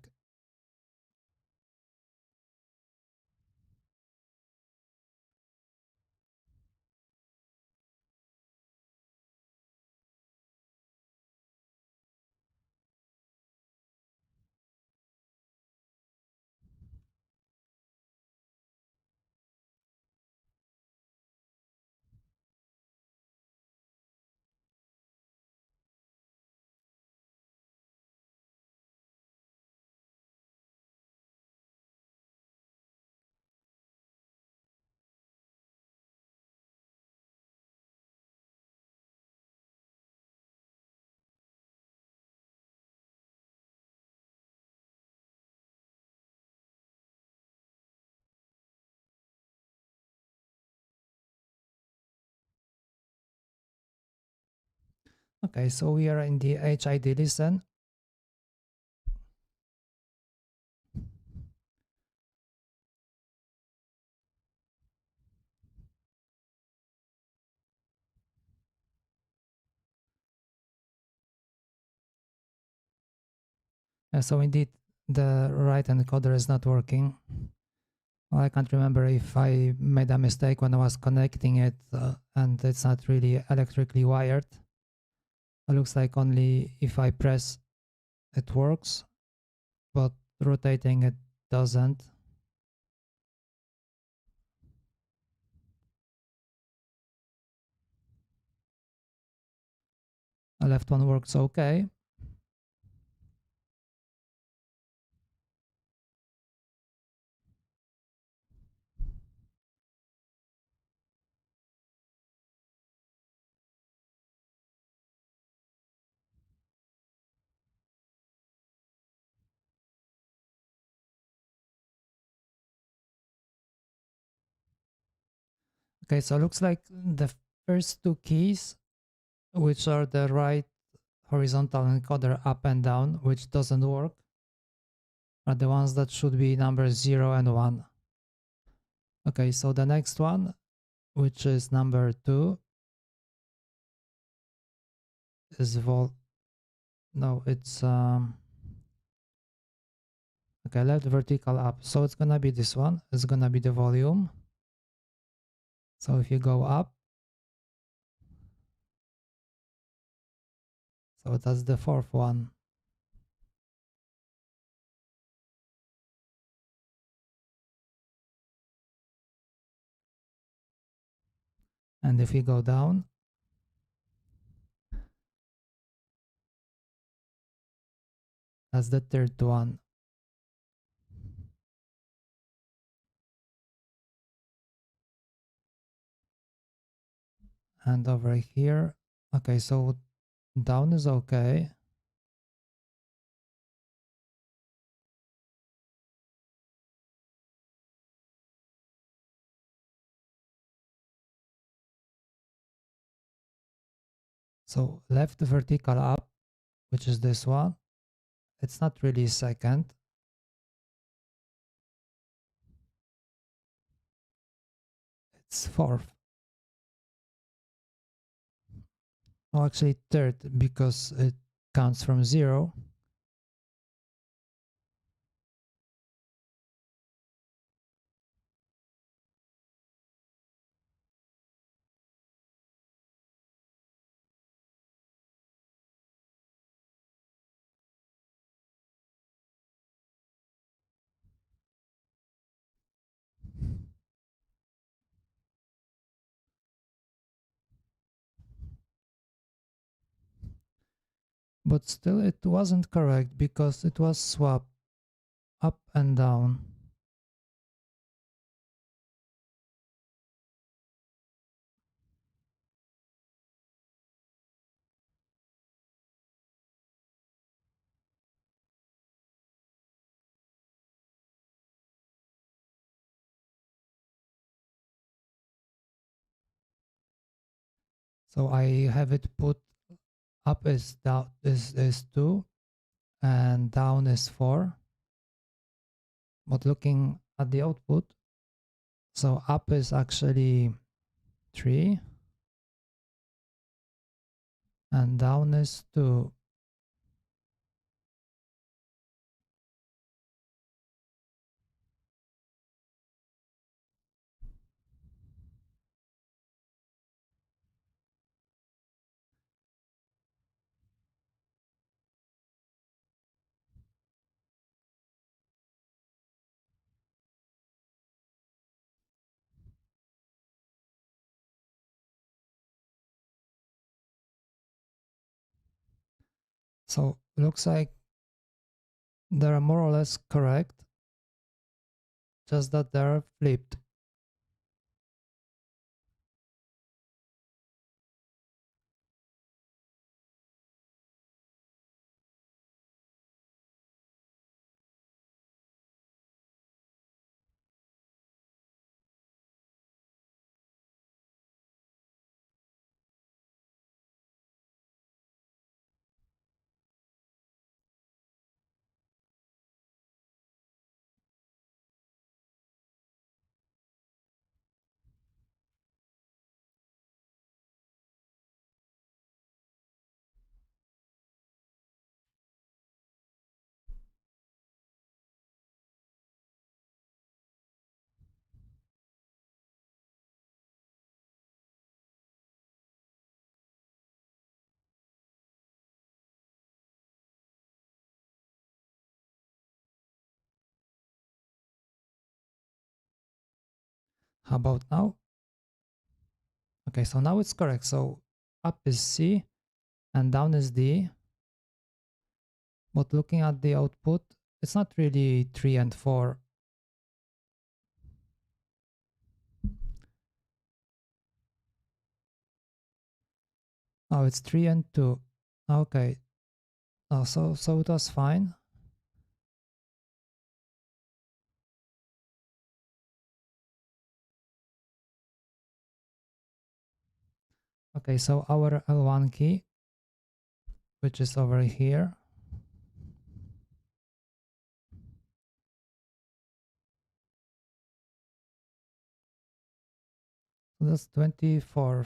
Okay, so we are in the HID listen. So indeed, the right encoder is not working. Well, I can't remember if I made a mistake when I was connecting it and it's not really electrically wired. It looks like only if I press it works, but rotating it doesn't. The left one works okay. Okay, so it looks like the first two keys, which are the right horizontal encoder up and down, which doesn't work, are the ones that should be numbers 0 and 1. Okay, so the next one, which is number 2, is no, it's okay, left vertical up. So it's gonna be this one. It's gonna be the volume. So if you go up, so that's the fourth one. And if you go down, as the third one. And over here, okay, so down is okay. So left vertical up, which is this one. It's not really second. It's fourth. Oh, actually third, because it counts from 0. But still it wasn't correct because it was swapped up and down. So I have it put up is down is 2 and down is 4. But looking at the output, so up is actually 3 and down is 2. So looks like they're more or less correct, just that they're flipped. How about now? Okay, so now it's correct. So up is C and down is D. But looking at the output, it's not really 3 and 4. Oh, it's 3 and 2. Okay. Oh, so it was fine. Okay, so our L1 key, which is over here, so that's 24.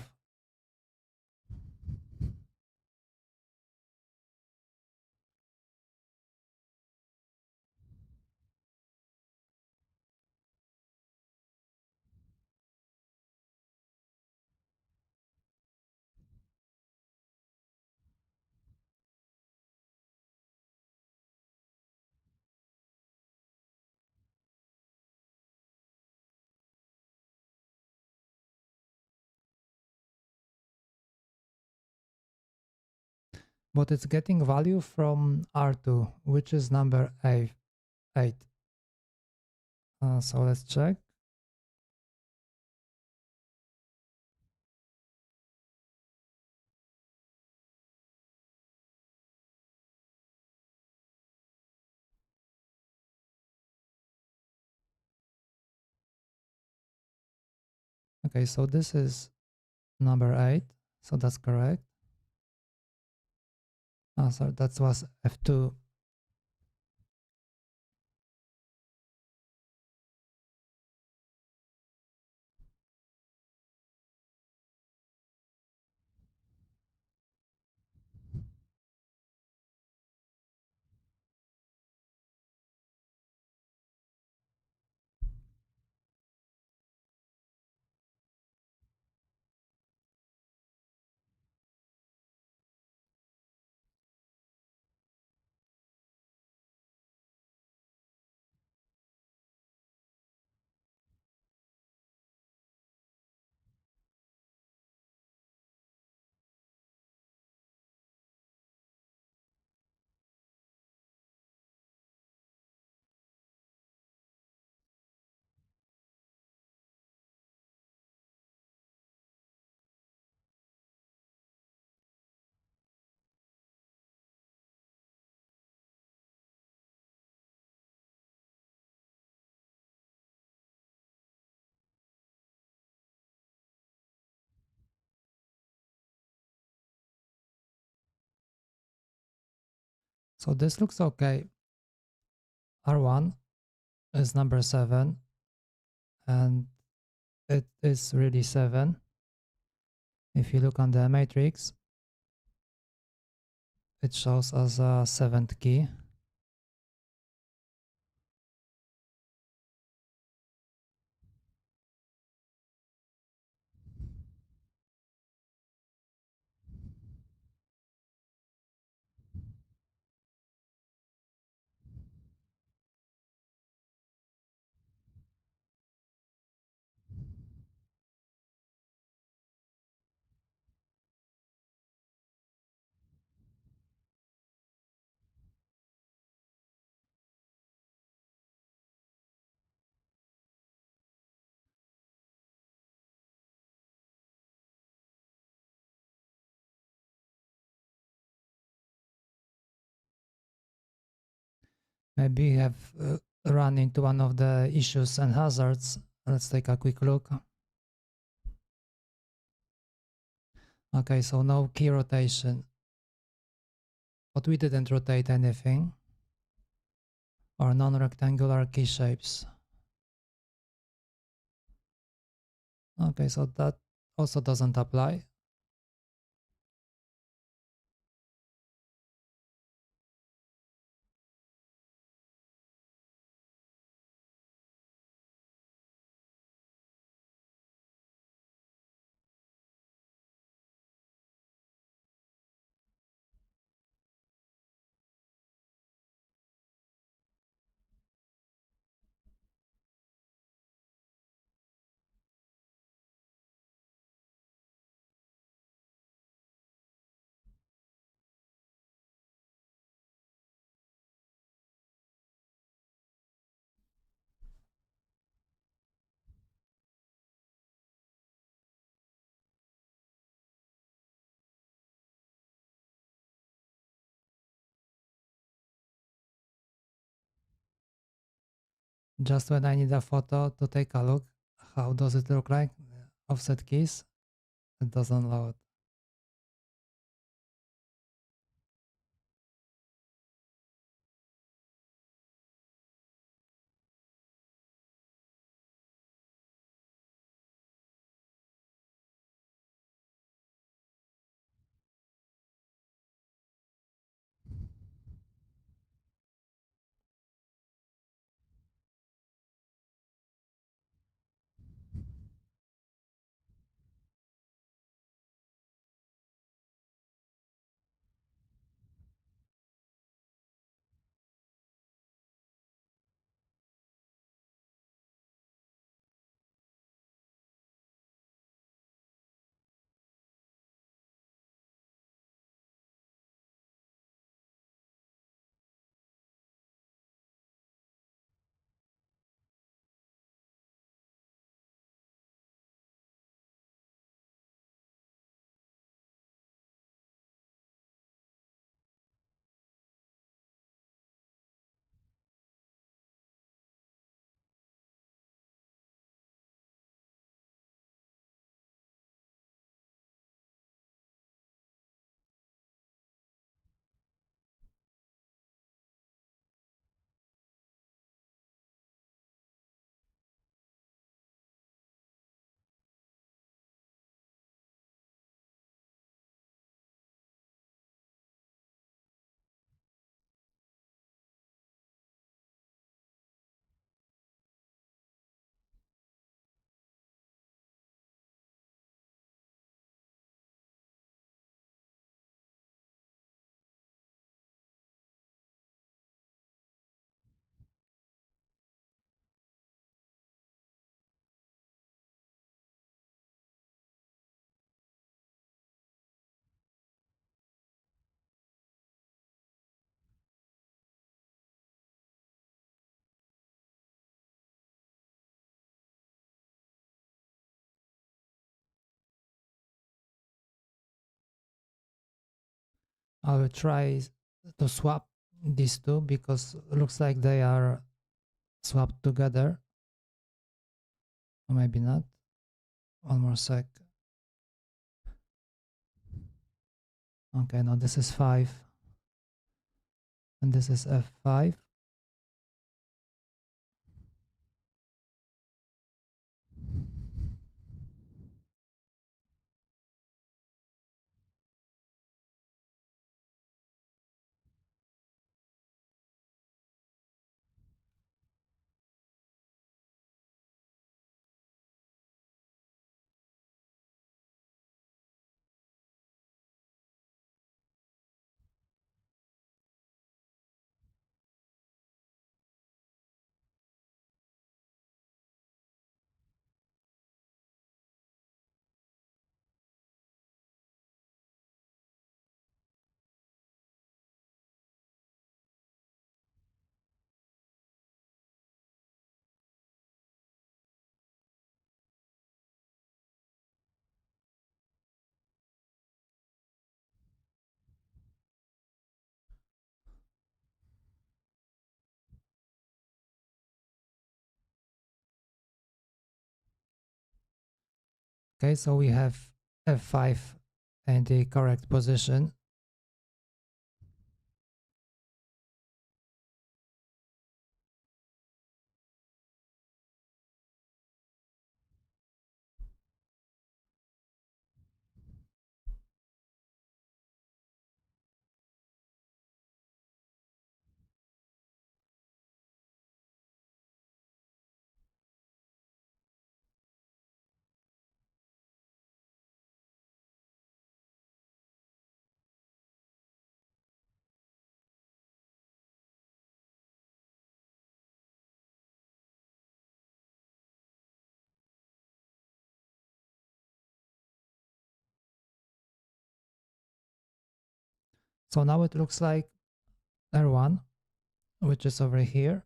but it's getting value from R2, which is number 8. So let's check. Okay, so this is number 8, so that's correct. So that was F2. So this looks okay. R1 is number 7, and it is really 7. If you look on the matrix, it shows as a 7th key. Maybe you have run into one of the issues and hazards. Let's take a quick look. Okay, so no key rotation, but we didn't rotate anything, or non-rectangular key shapes. Okay, so that also doesn't apply. Just when I need a photo to take a look, how does it look like? Offset keys, it doesn't load. I will try to swap these two because it looks like they are swapped together. Or maybe not. One more sec. Okay, no, this is 5. And this is F5. Okay, so we have F5 in the correct position. So now it looks like R1, which is over here.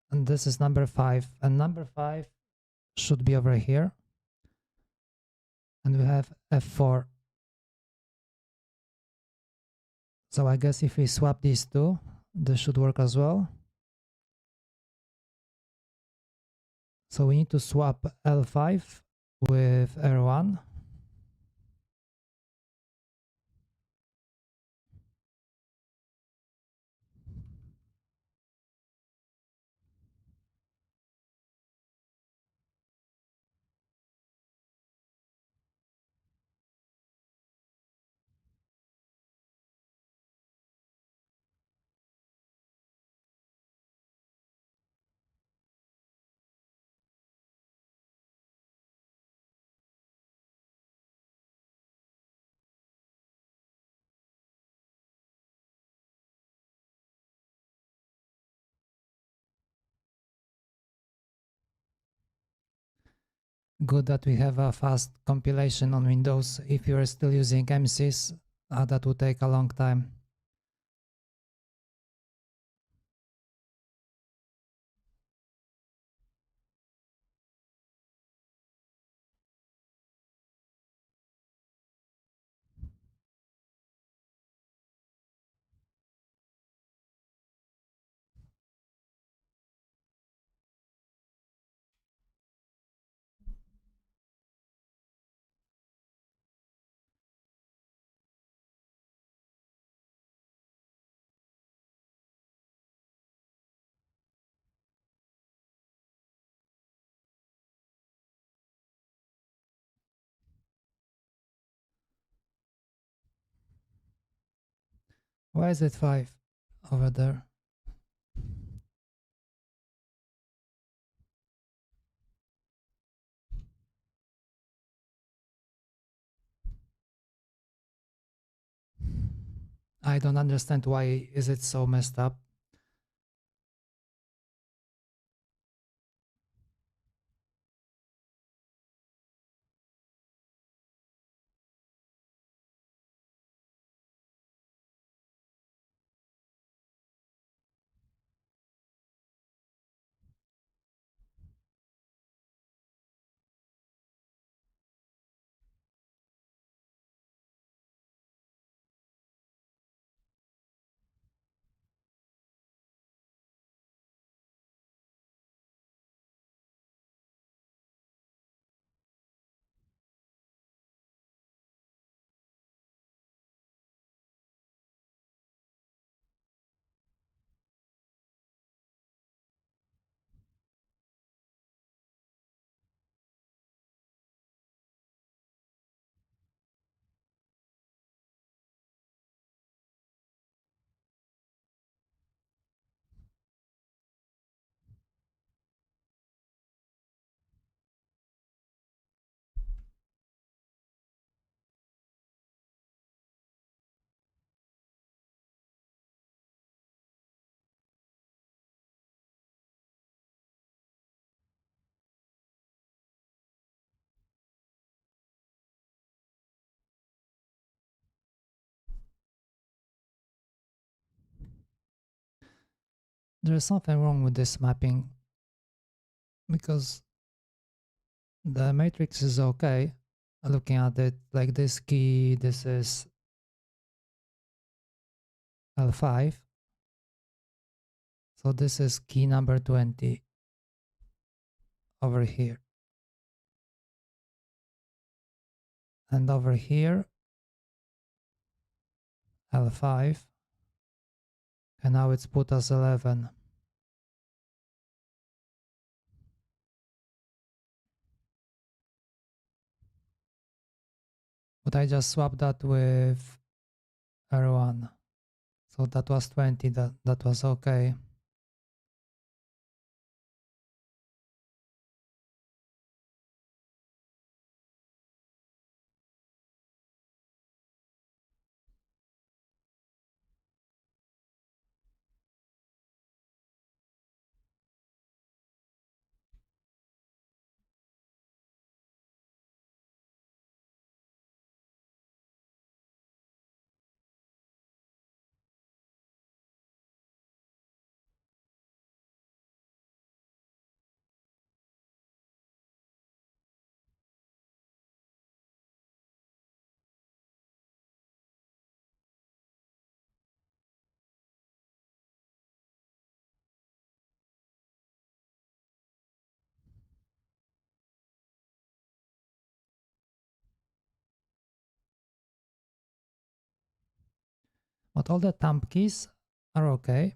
And this is number 5. And number 5 should be over here. And we have F4. So I guess if we swap these two, this should work as well. So we need to swap L5 with R1. Good that we have a fast compilation on Windows. If you are still using MSys, that would take a long time. Why is it 5 over there? I don't understand why is it so messed up. There's something wrong with this mapping because the matrix is okay. Looking at it like this key, this is L5. So this is key number 20 over here. And over here, L5. And now it's put as 11. But I just swapped that with R1. So that was 20, that was okay. But all the thumb keys are okay.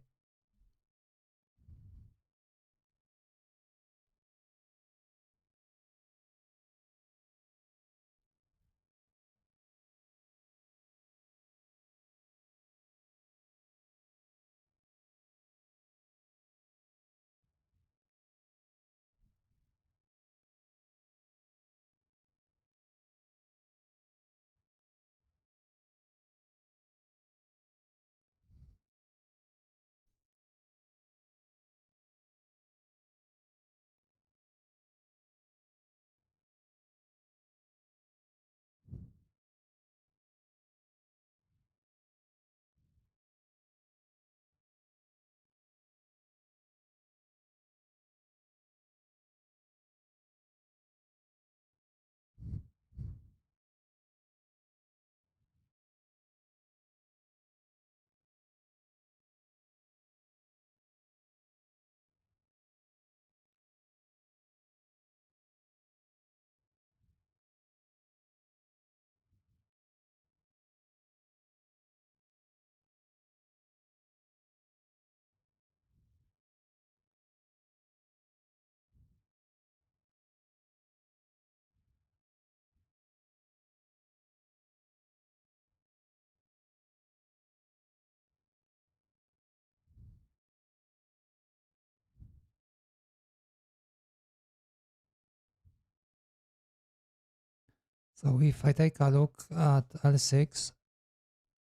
So if I take a look at L6,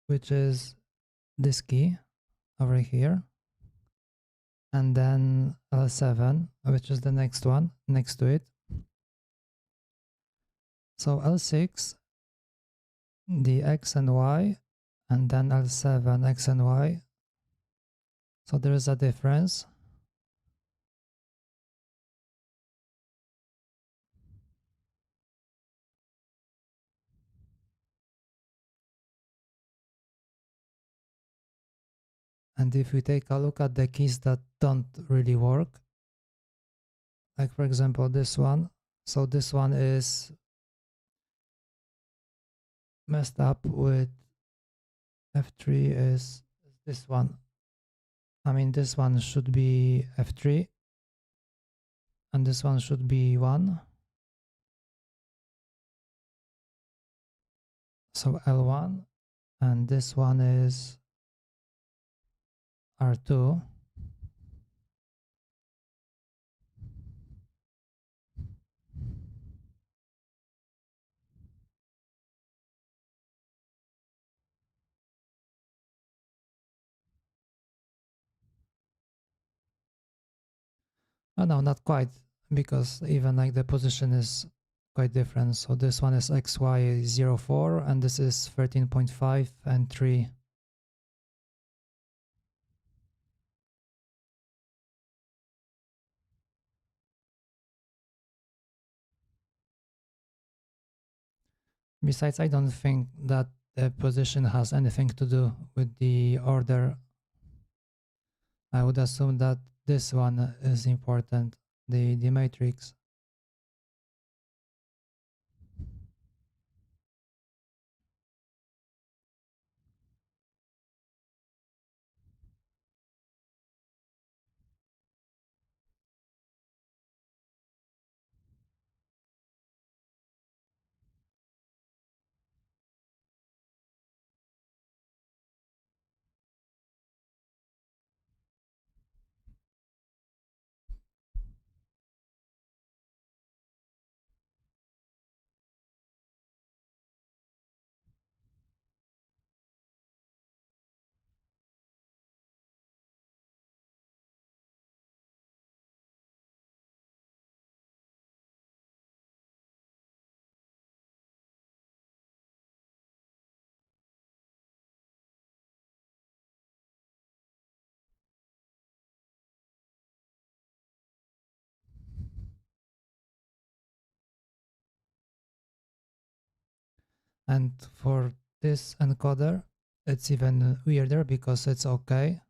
which is this key over here, and then L7, which is the next one next to it. So L6, the X and Y, and then L7, X and Y. So there is a difference. And if we take a look at the keys that don't really work, like for example this one, so this one is messed up with F3 is this one. I mean, this one should be F3 and this one should be 1. So L1, and this one is R2. Oh no, not quite, because even like the position is quite different. So this one is XY04 and this is 13.5 and 3. Besides, I don't think that the position has anything to do with the order. I would assume that this one is important, the matrix. And for this encoder, it's even weirder because it's okay.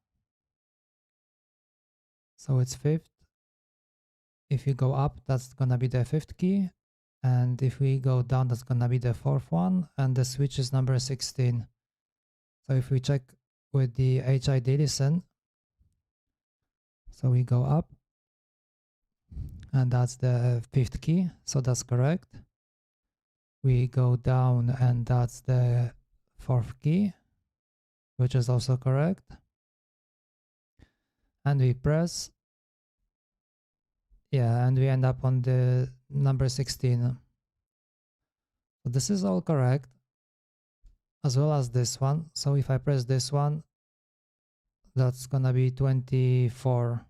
So it's fifth. If you go up, that's gonna be the fifth key. And if we go down, that's gonna be the fourth one. And the switch is number 16. So if we check with the HID listen, so we go up, and that's the fifth key. So that's correct. We go down, and that's the fourth key, which is also correct. And we press, yeah, and we end up on the number 16. So this is all correct, as well as this one. So if I press this one, that's gonna be 24.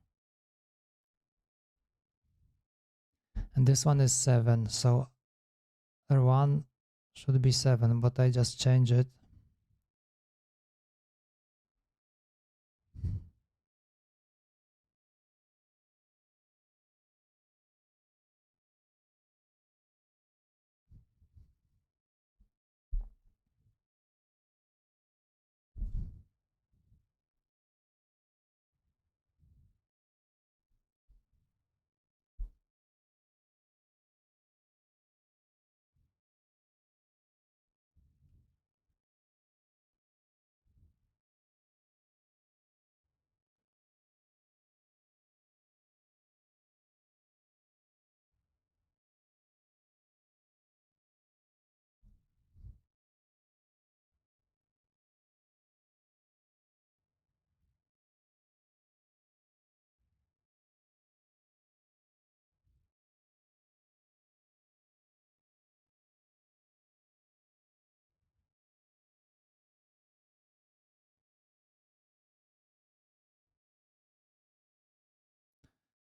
And this one is 7. So R1 should be 7, but I just change it.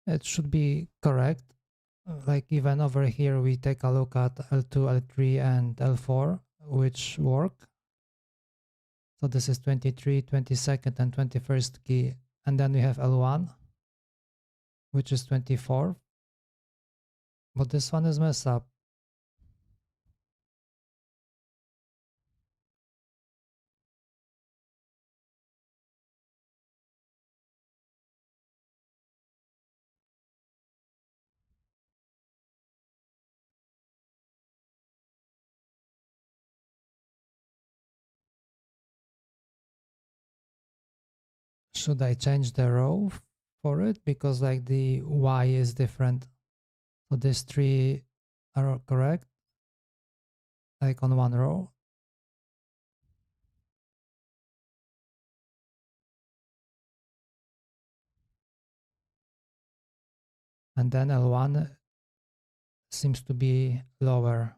It should be correct. Like even over here, we take a look at L2, L3, and L4, which work. So this is 23, 22nd, and 21st key. And then we have L1, which is 24. But this one is messed up. Should I change the row for it? Because like the Y is different. So these three are correct, like on one row. And then L1 seems to be lower.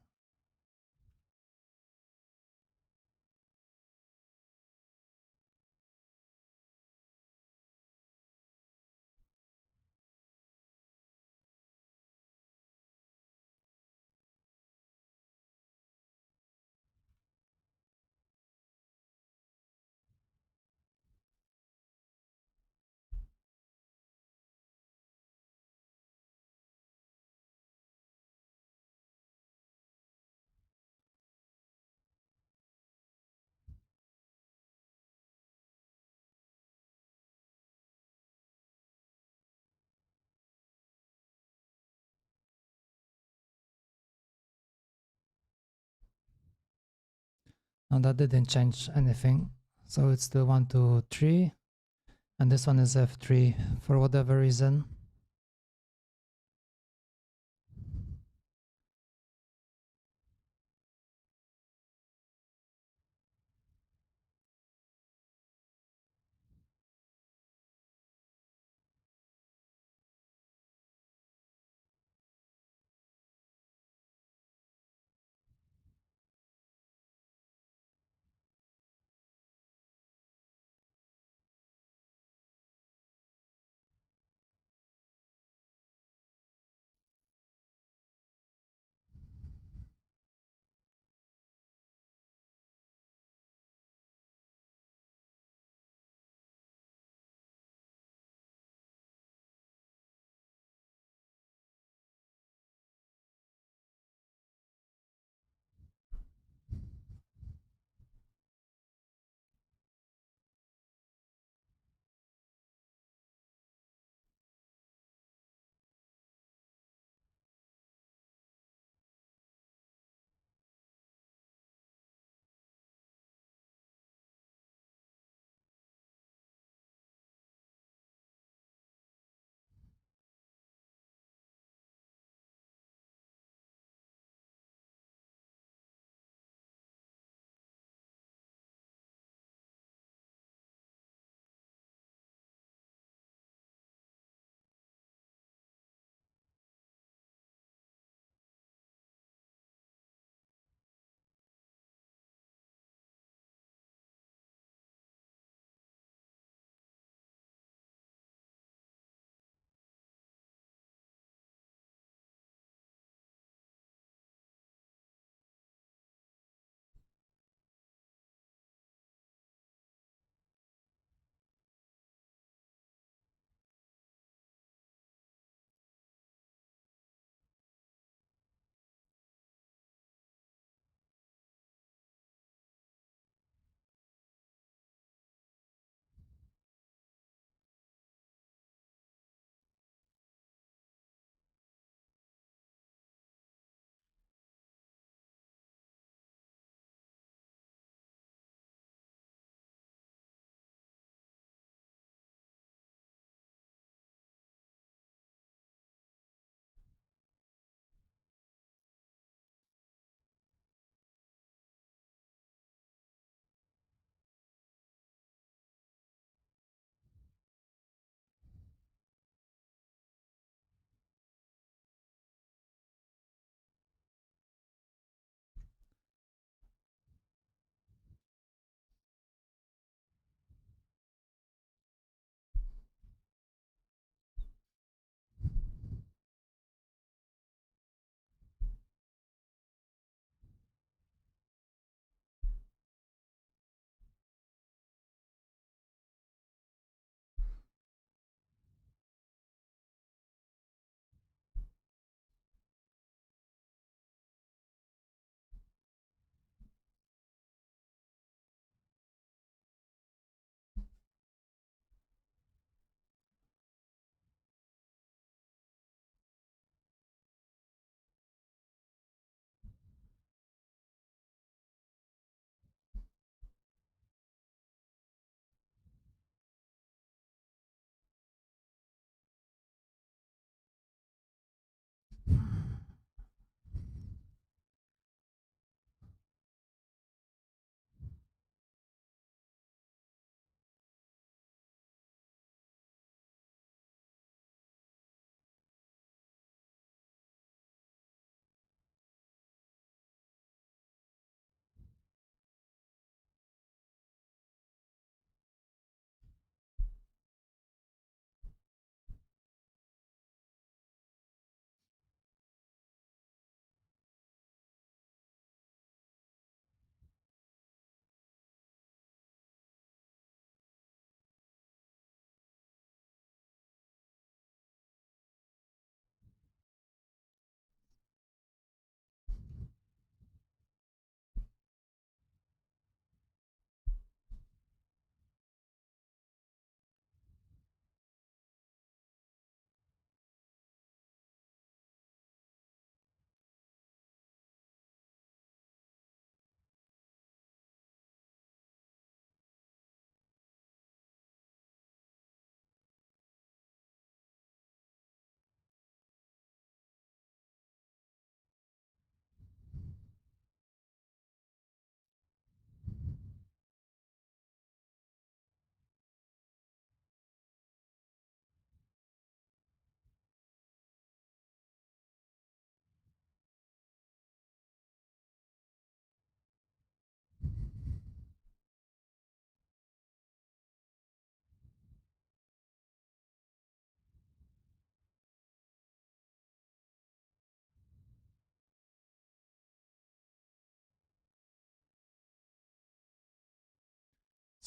Now that didn't change anything. So it's still 1, 2, 3. And this one is F3 for whatever reason.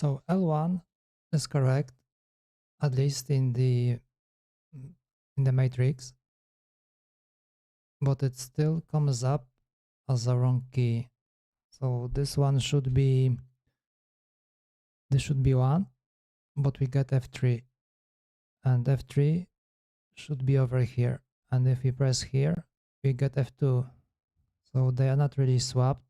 So L1 is correct, at least in the matrix, but it still comes up as a wrong key. So this should be 1, but we get F3, and F3 should be over here. And if we press here, we get F2. So they are not really swapped.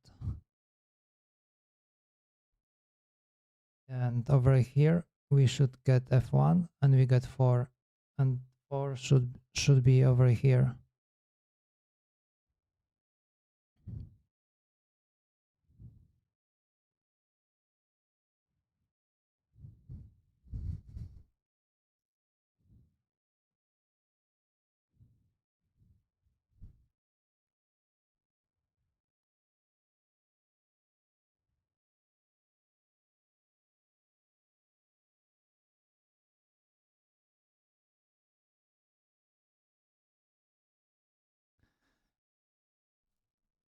And over here, we should get F1 and we get 4. And 4 should be over here.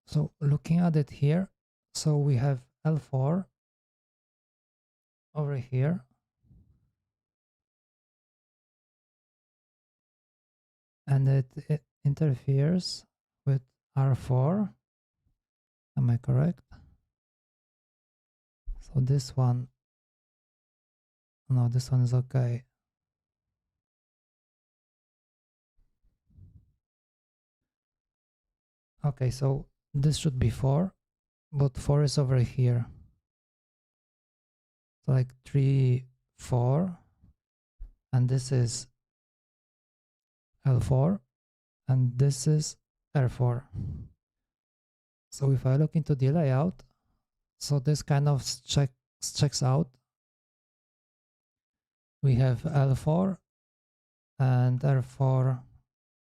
So looking at it here, so we have L4 over here. And it interferes with R4. Am I correct? So this one, no, this one is okay. Okay, so this should be 4, but 4 is over here. So like 3, 4, and this is L4, and this is R4. So if I look into the layout, so this kind of checks out. We have L4 and R4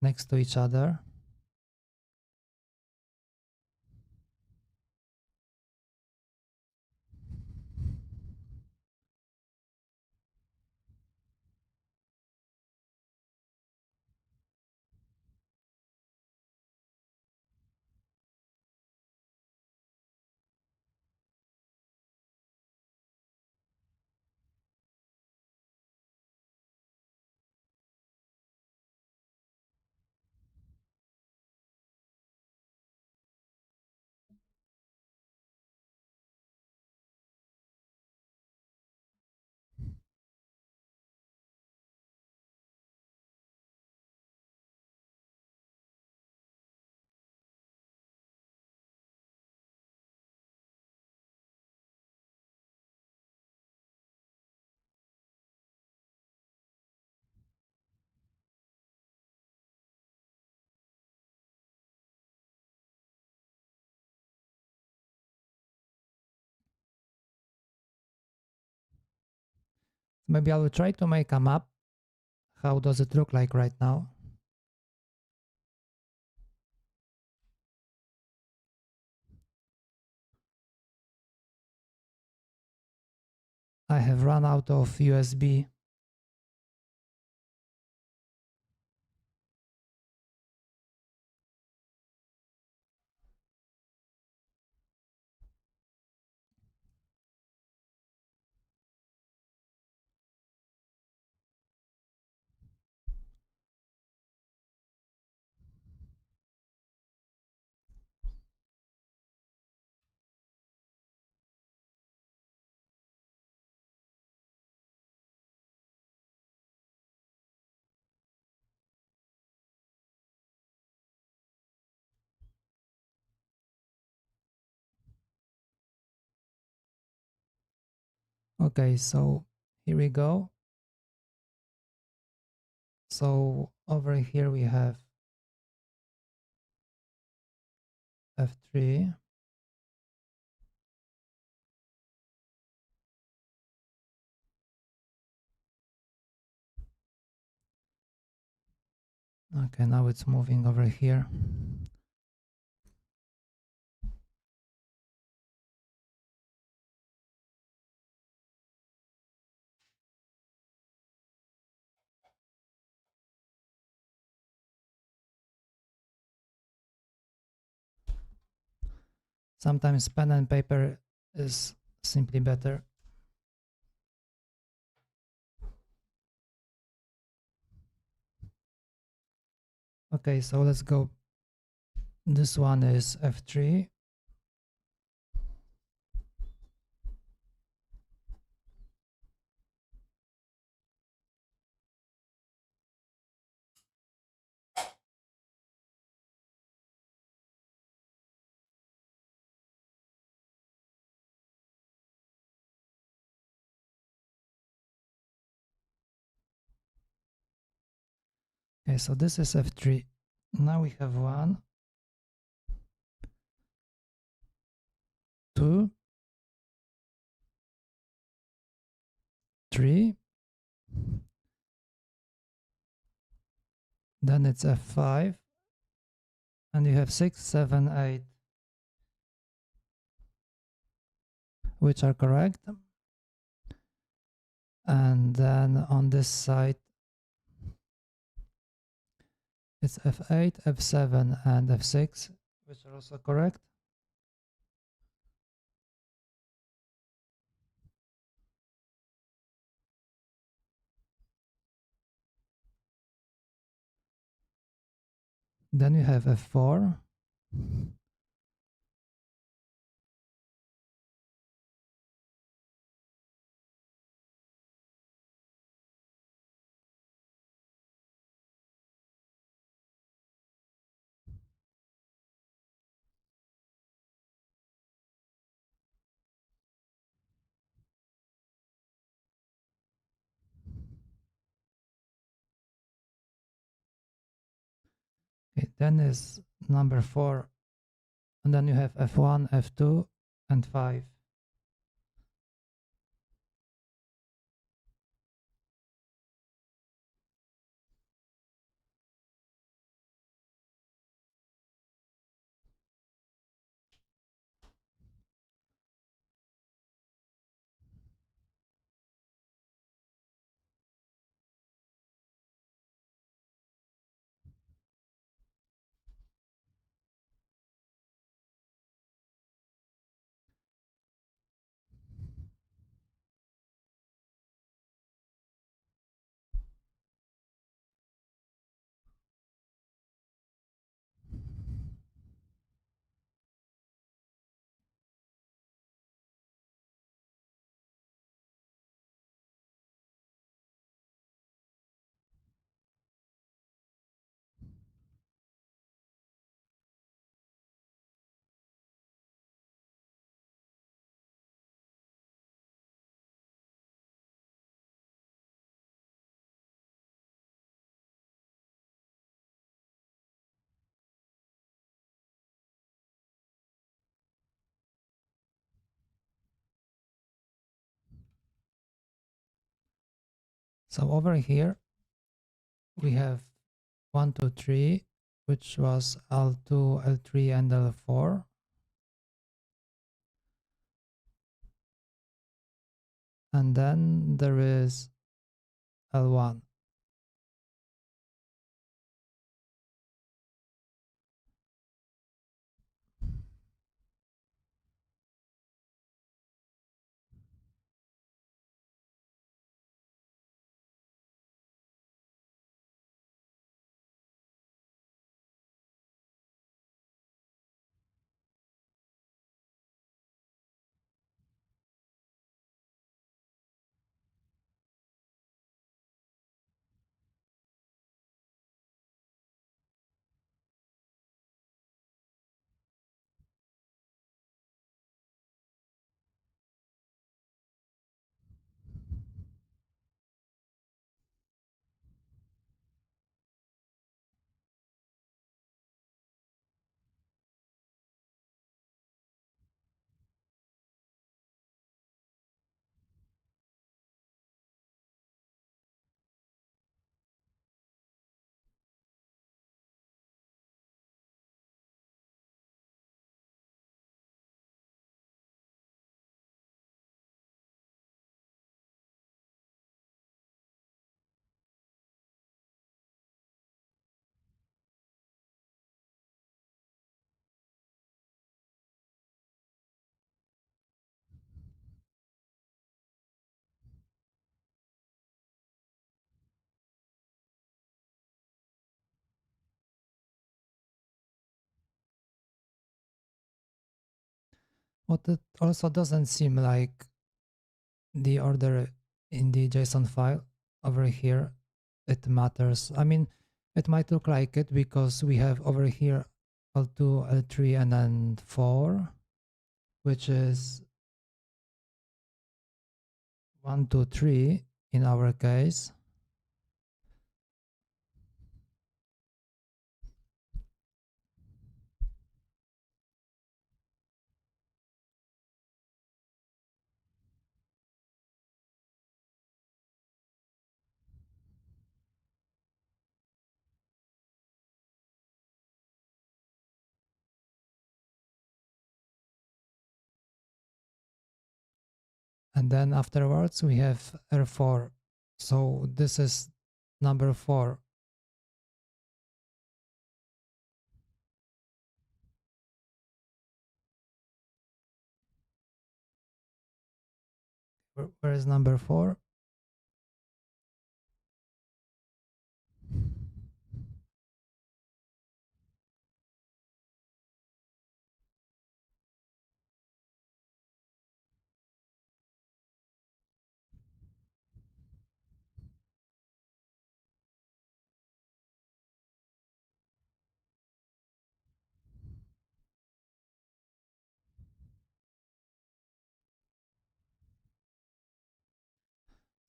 next to each other. Maybe I will try to make a map. How does it look like right now? I have run out of USB. Okay, so here we go. So over here we have F3. Okay, now it's moving over here. Sometimes pen and paper is simply better. Okay, so let's go. This one is F3. Okay, so this is F3. Now we have 1, 2, 3. Then it's F5. And you have 6, 7, 8, which are correct. And then on this side, it's F8, F7, and F6, which are also correct. Then you have F4. Okay, then is number 4. And then you have F1, F2, and 5. So over here, we have 1, 2, 3, which was L2, L3, and L4. And then there is L1. But it also doesn't seem like the order in the JSON file over here, it matters. I mean, it might look like it because we have over here L2, L3, and then 4, which is 1, 2, 3 in our case. And then afterwards we have R4. So this is number 4. Where is number 4?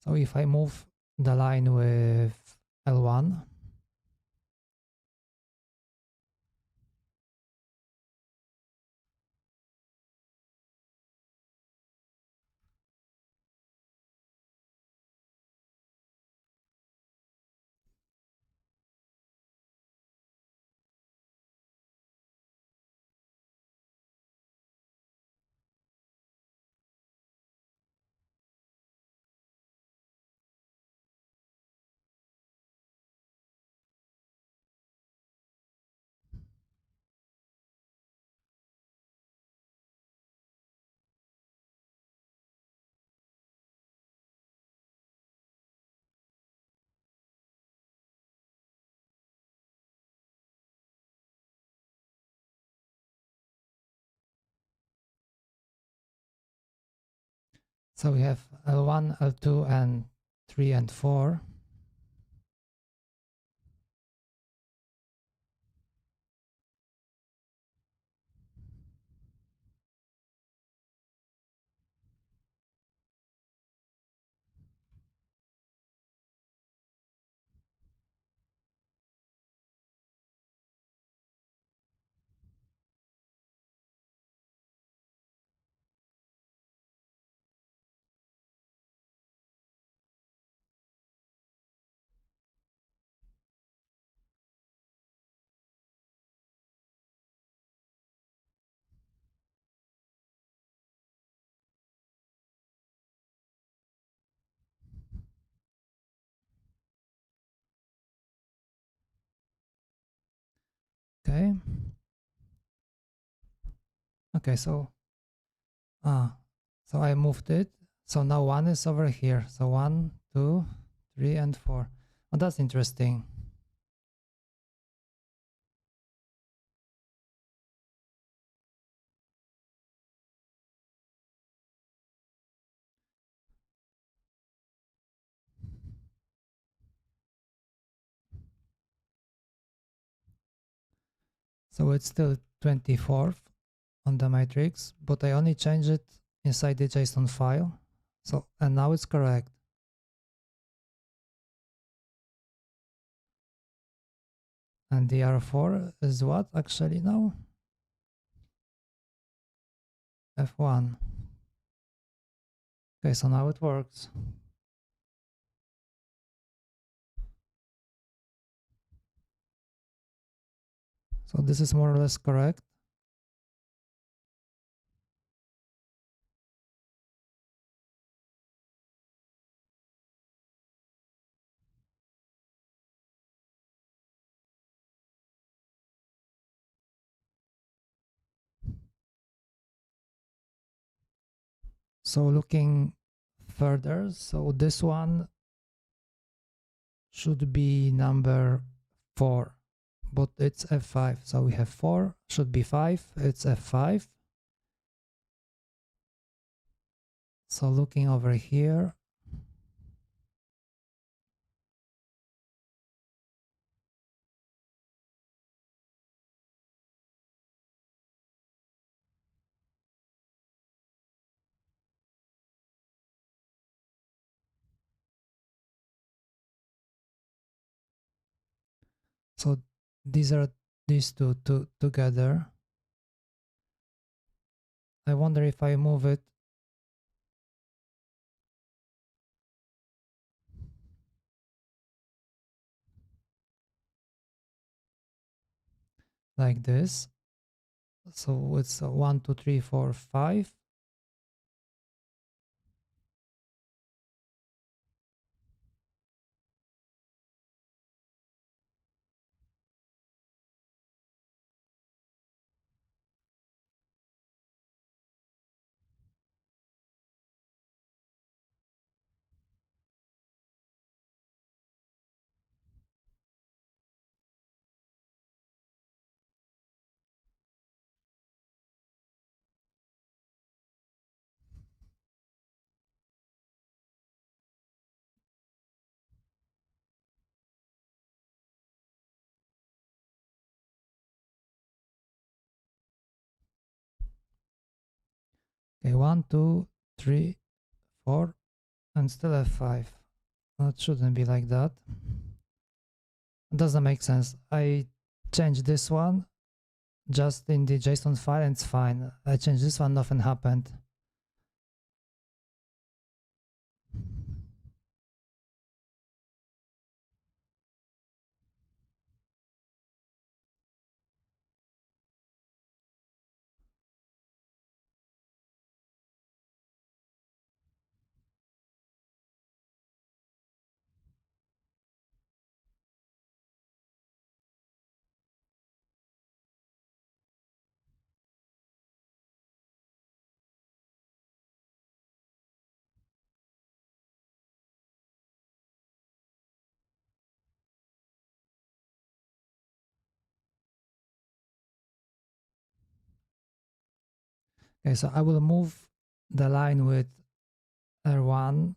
So if I move the line with L1, so we have L1, L2, and 3 and 4. Okay. Okay, so so I moved it. So now 1 is over here. So 1, 2, 3, and 4. Oh, that's interesting. So it's still 24th on the matrix, but I only changed it inside the JSON file. So, and now it's correct. And the R4 is what actually now? F1. Okay, so now it works. So this is more or less correct. So looking further, so this one should be number 4, but it's F5. So we have 4, should be 5, it's F5. So looking over here, so these are these two together. I wonder if I move it like this. So it's 1, 2, 3, 4, 5. Okay, 1, 2, 3, 4, and still have 5. That shouldn't be like that. It doesn't make sense. I changed this one just in the JSON file and it's fine. I changed this one, nothing happened. Okay, so I will move the line with R1.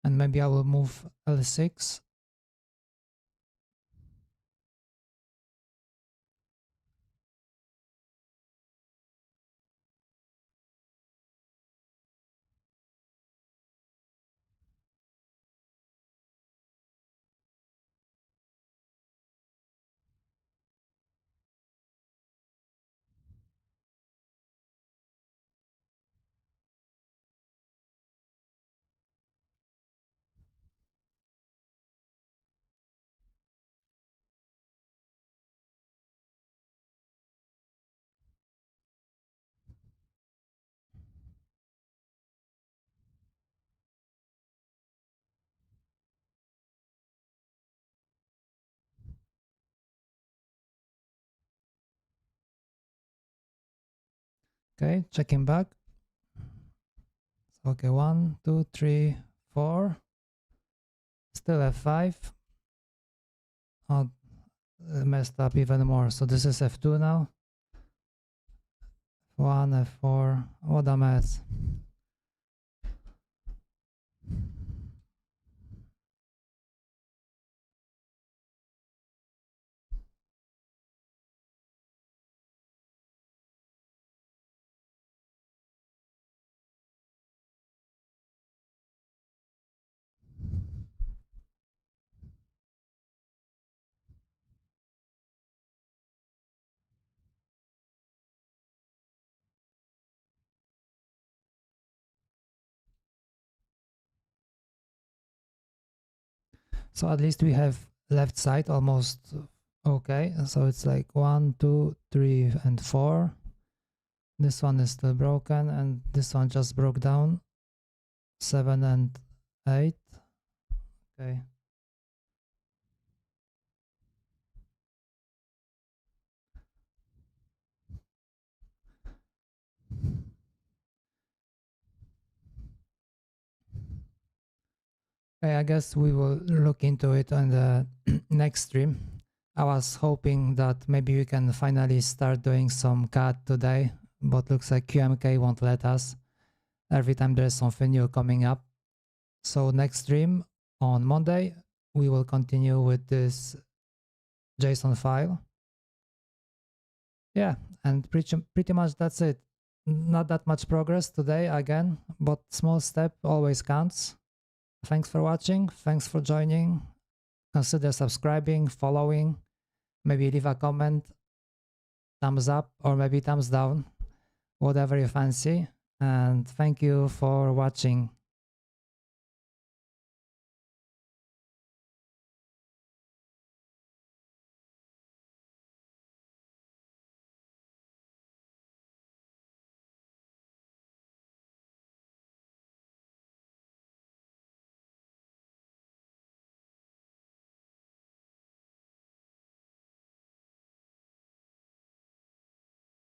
And maybe I will move L6. Okay, checking back. Okay, 1, 2, 3, 4. Still F5. Oh, messed up even more. So this is F2 now. F1, F4. What a mess. So at least we have left side almost okay. So it's like 1, 2, 3, and 4. This one is still broken, and this one just broke down. 7 and 8. Okay. Okay, I guess we will look into it on the next stream. I was hoping that maybe we can finally start doing some CAD today, but looks like QMK won't let us every time there's something new coming up. So next stream on Monday, we will continue with this JSON file. Yeah, and pretty much that's it. Not that much progress today again, but small step always counts. Thanks for watching. Thanks for joining. Consider subscribing, following, maybe leave a comment, thumbs up, or maybe thumbs down, whatever you fancy. And thank you for watching.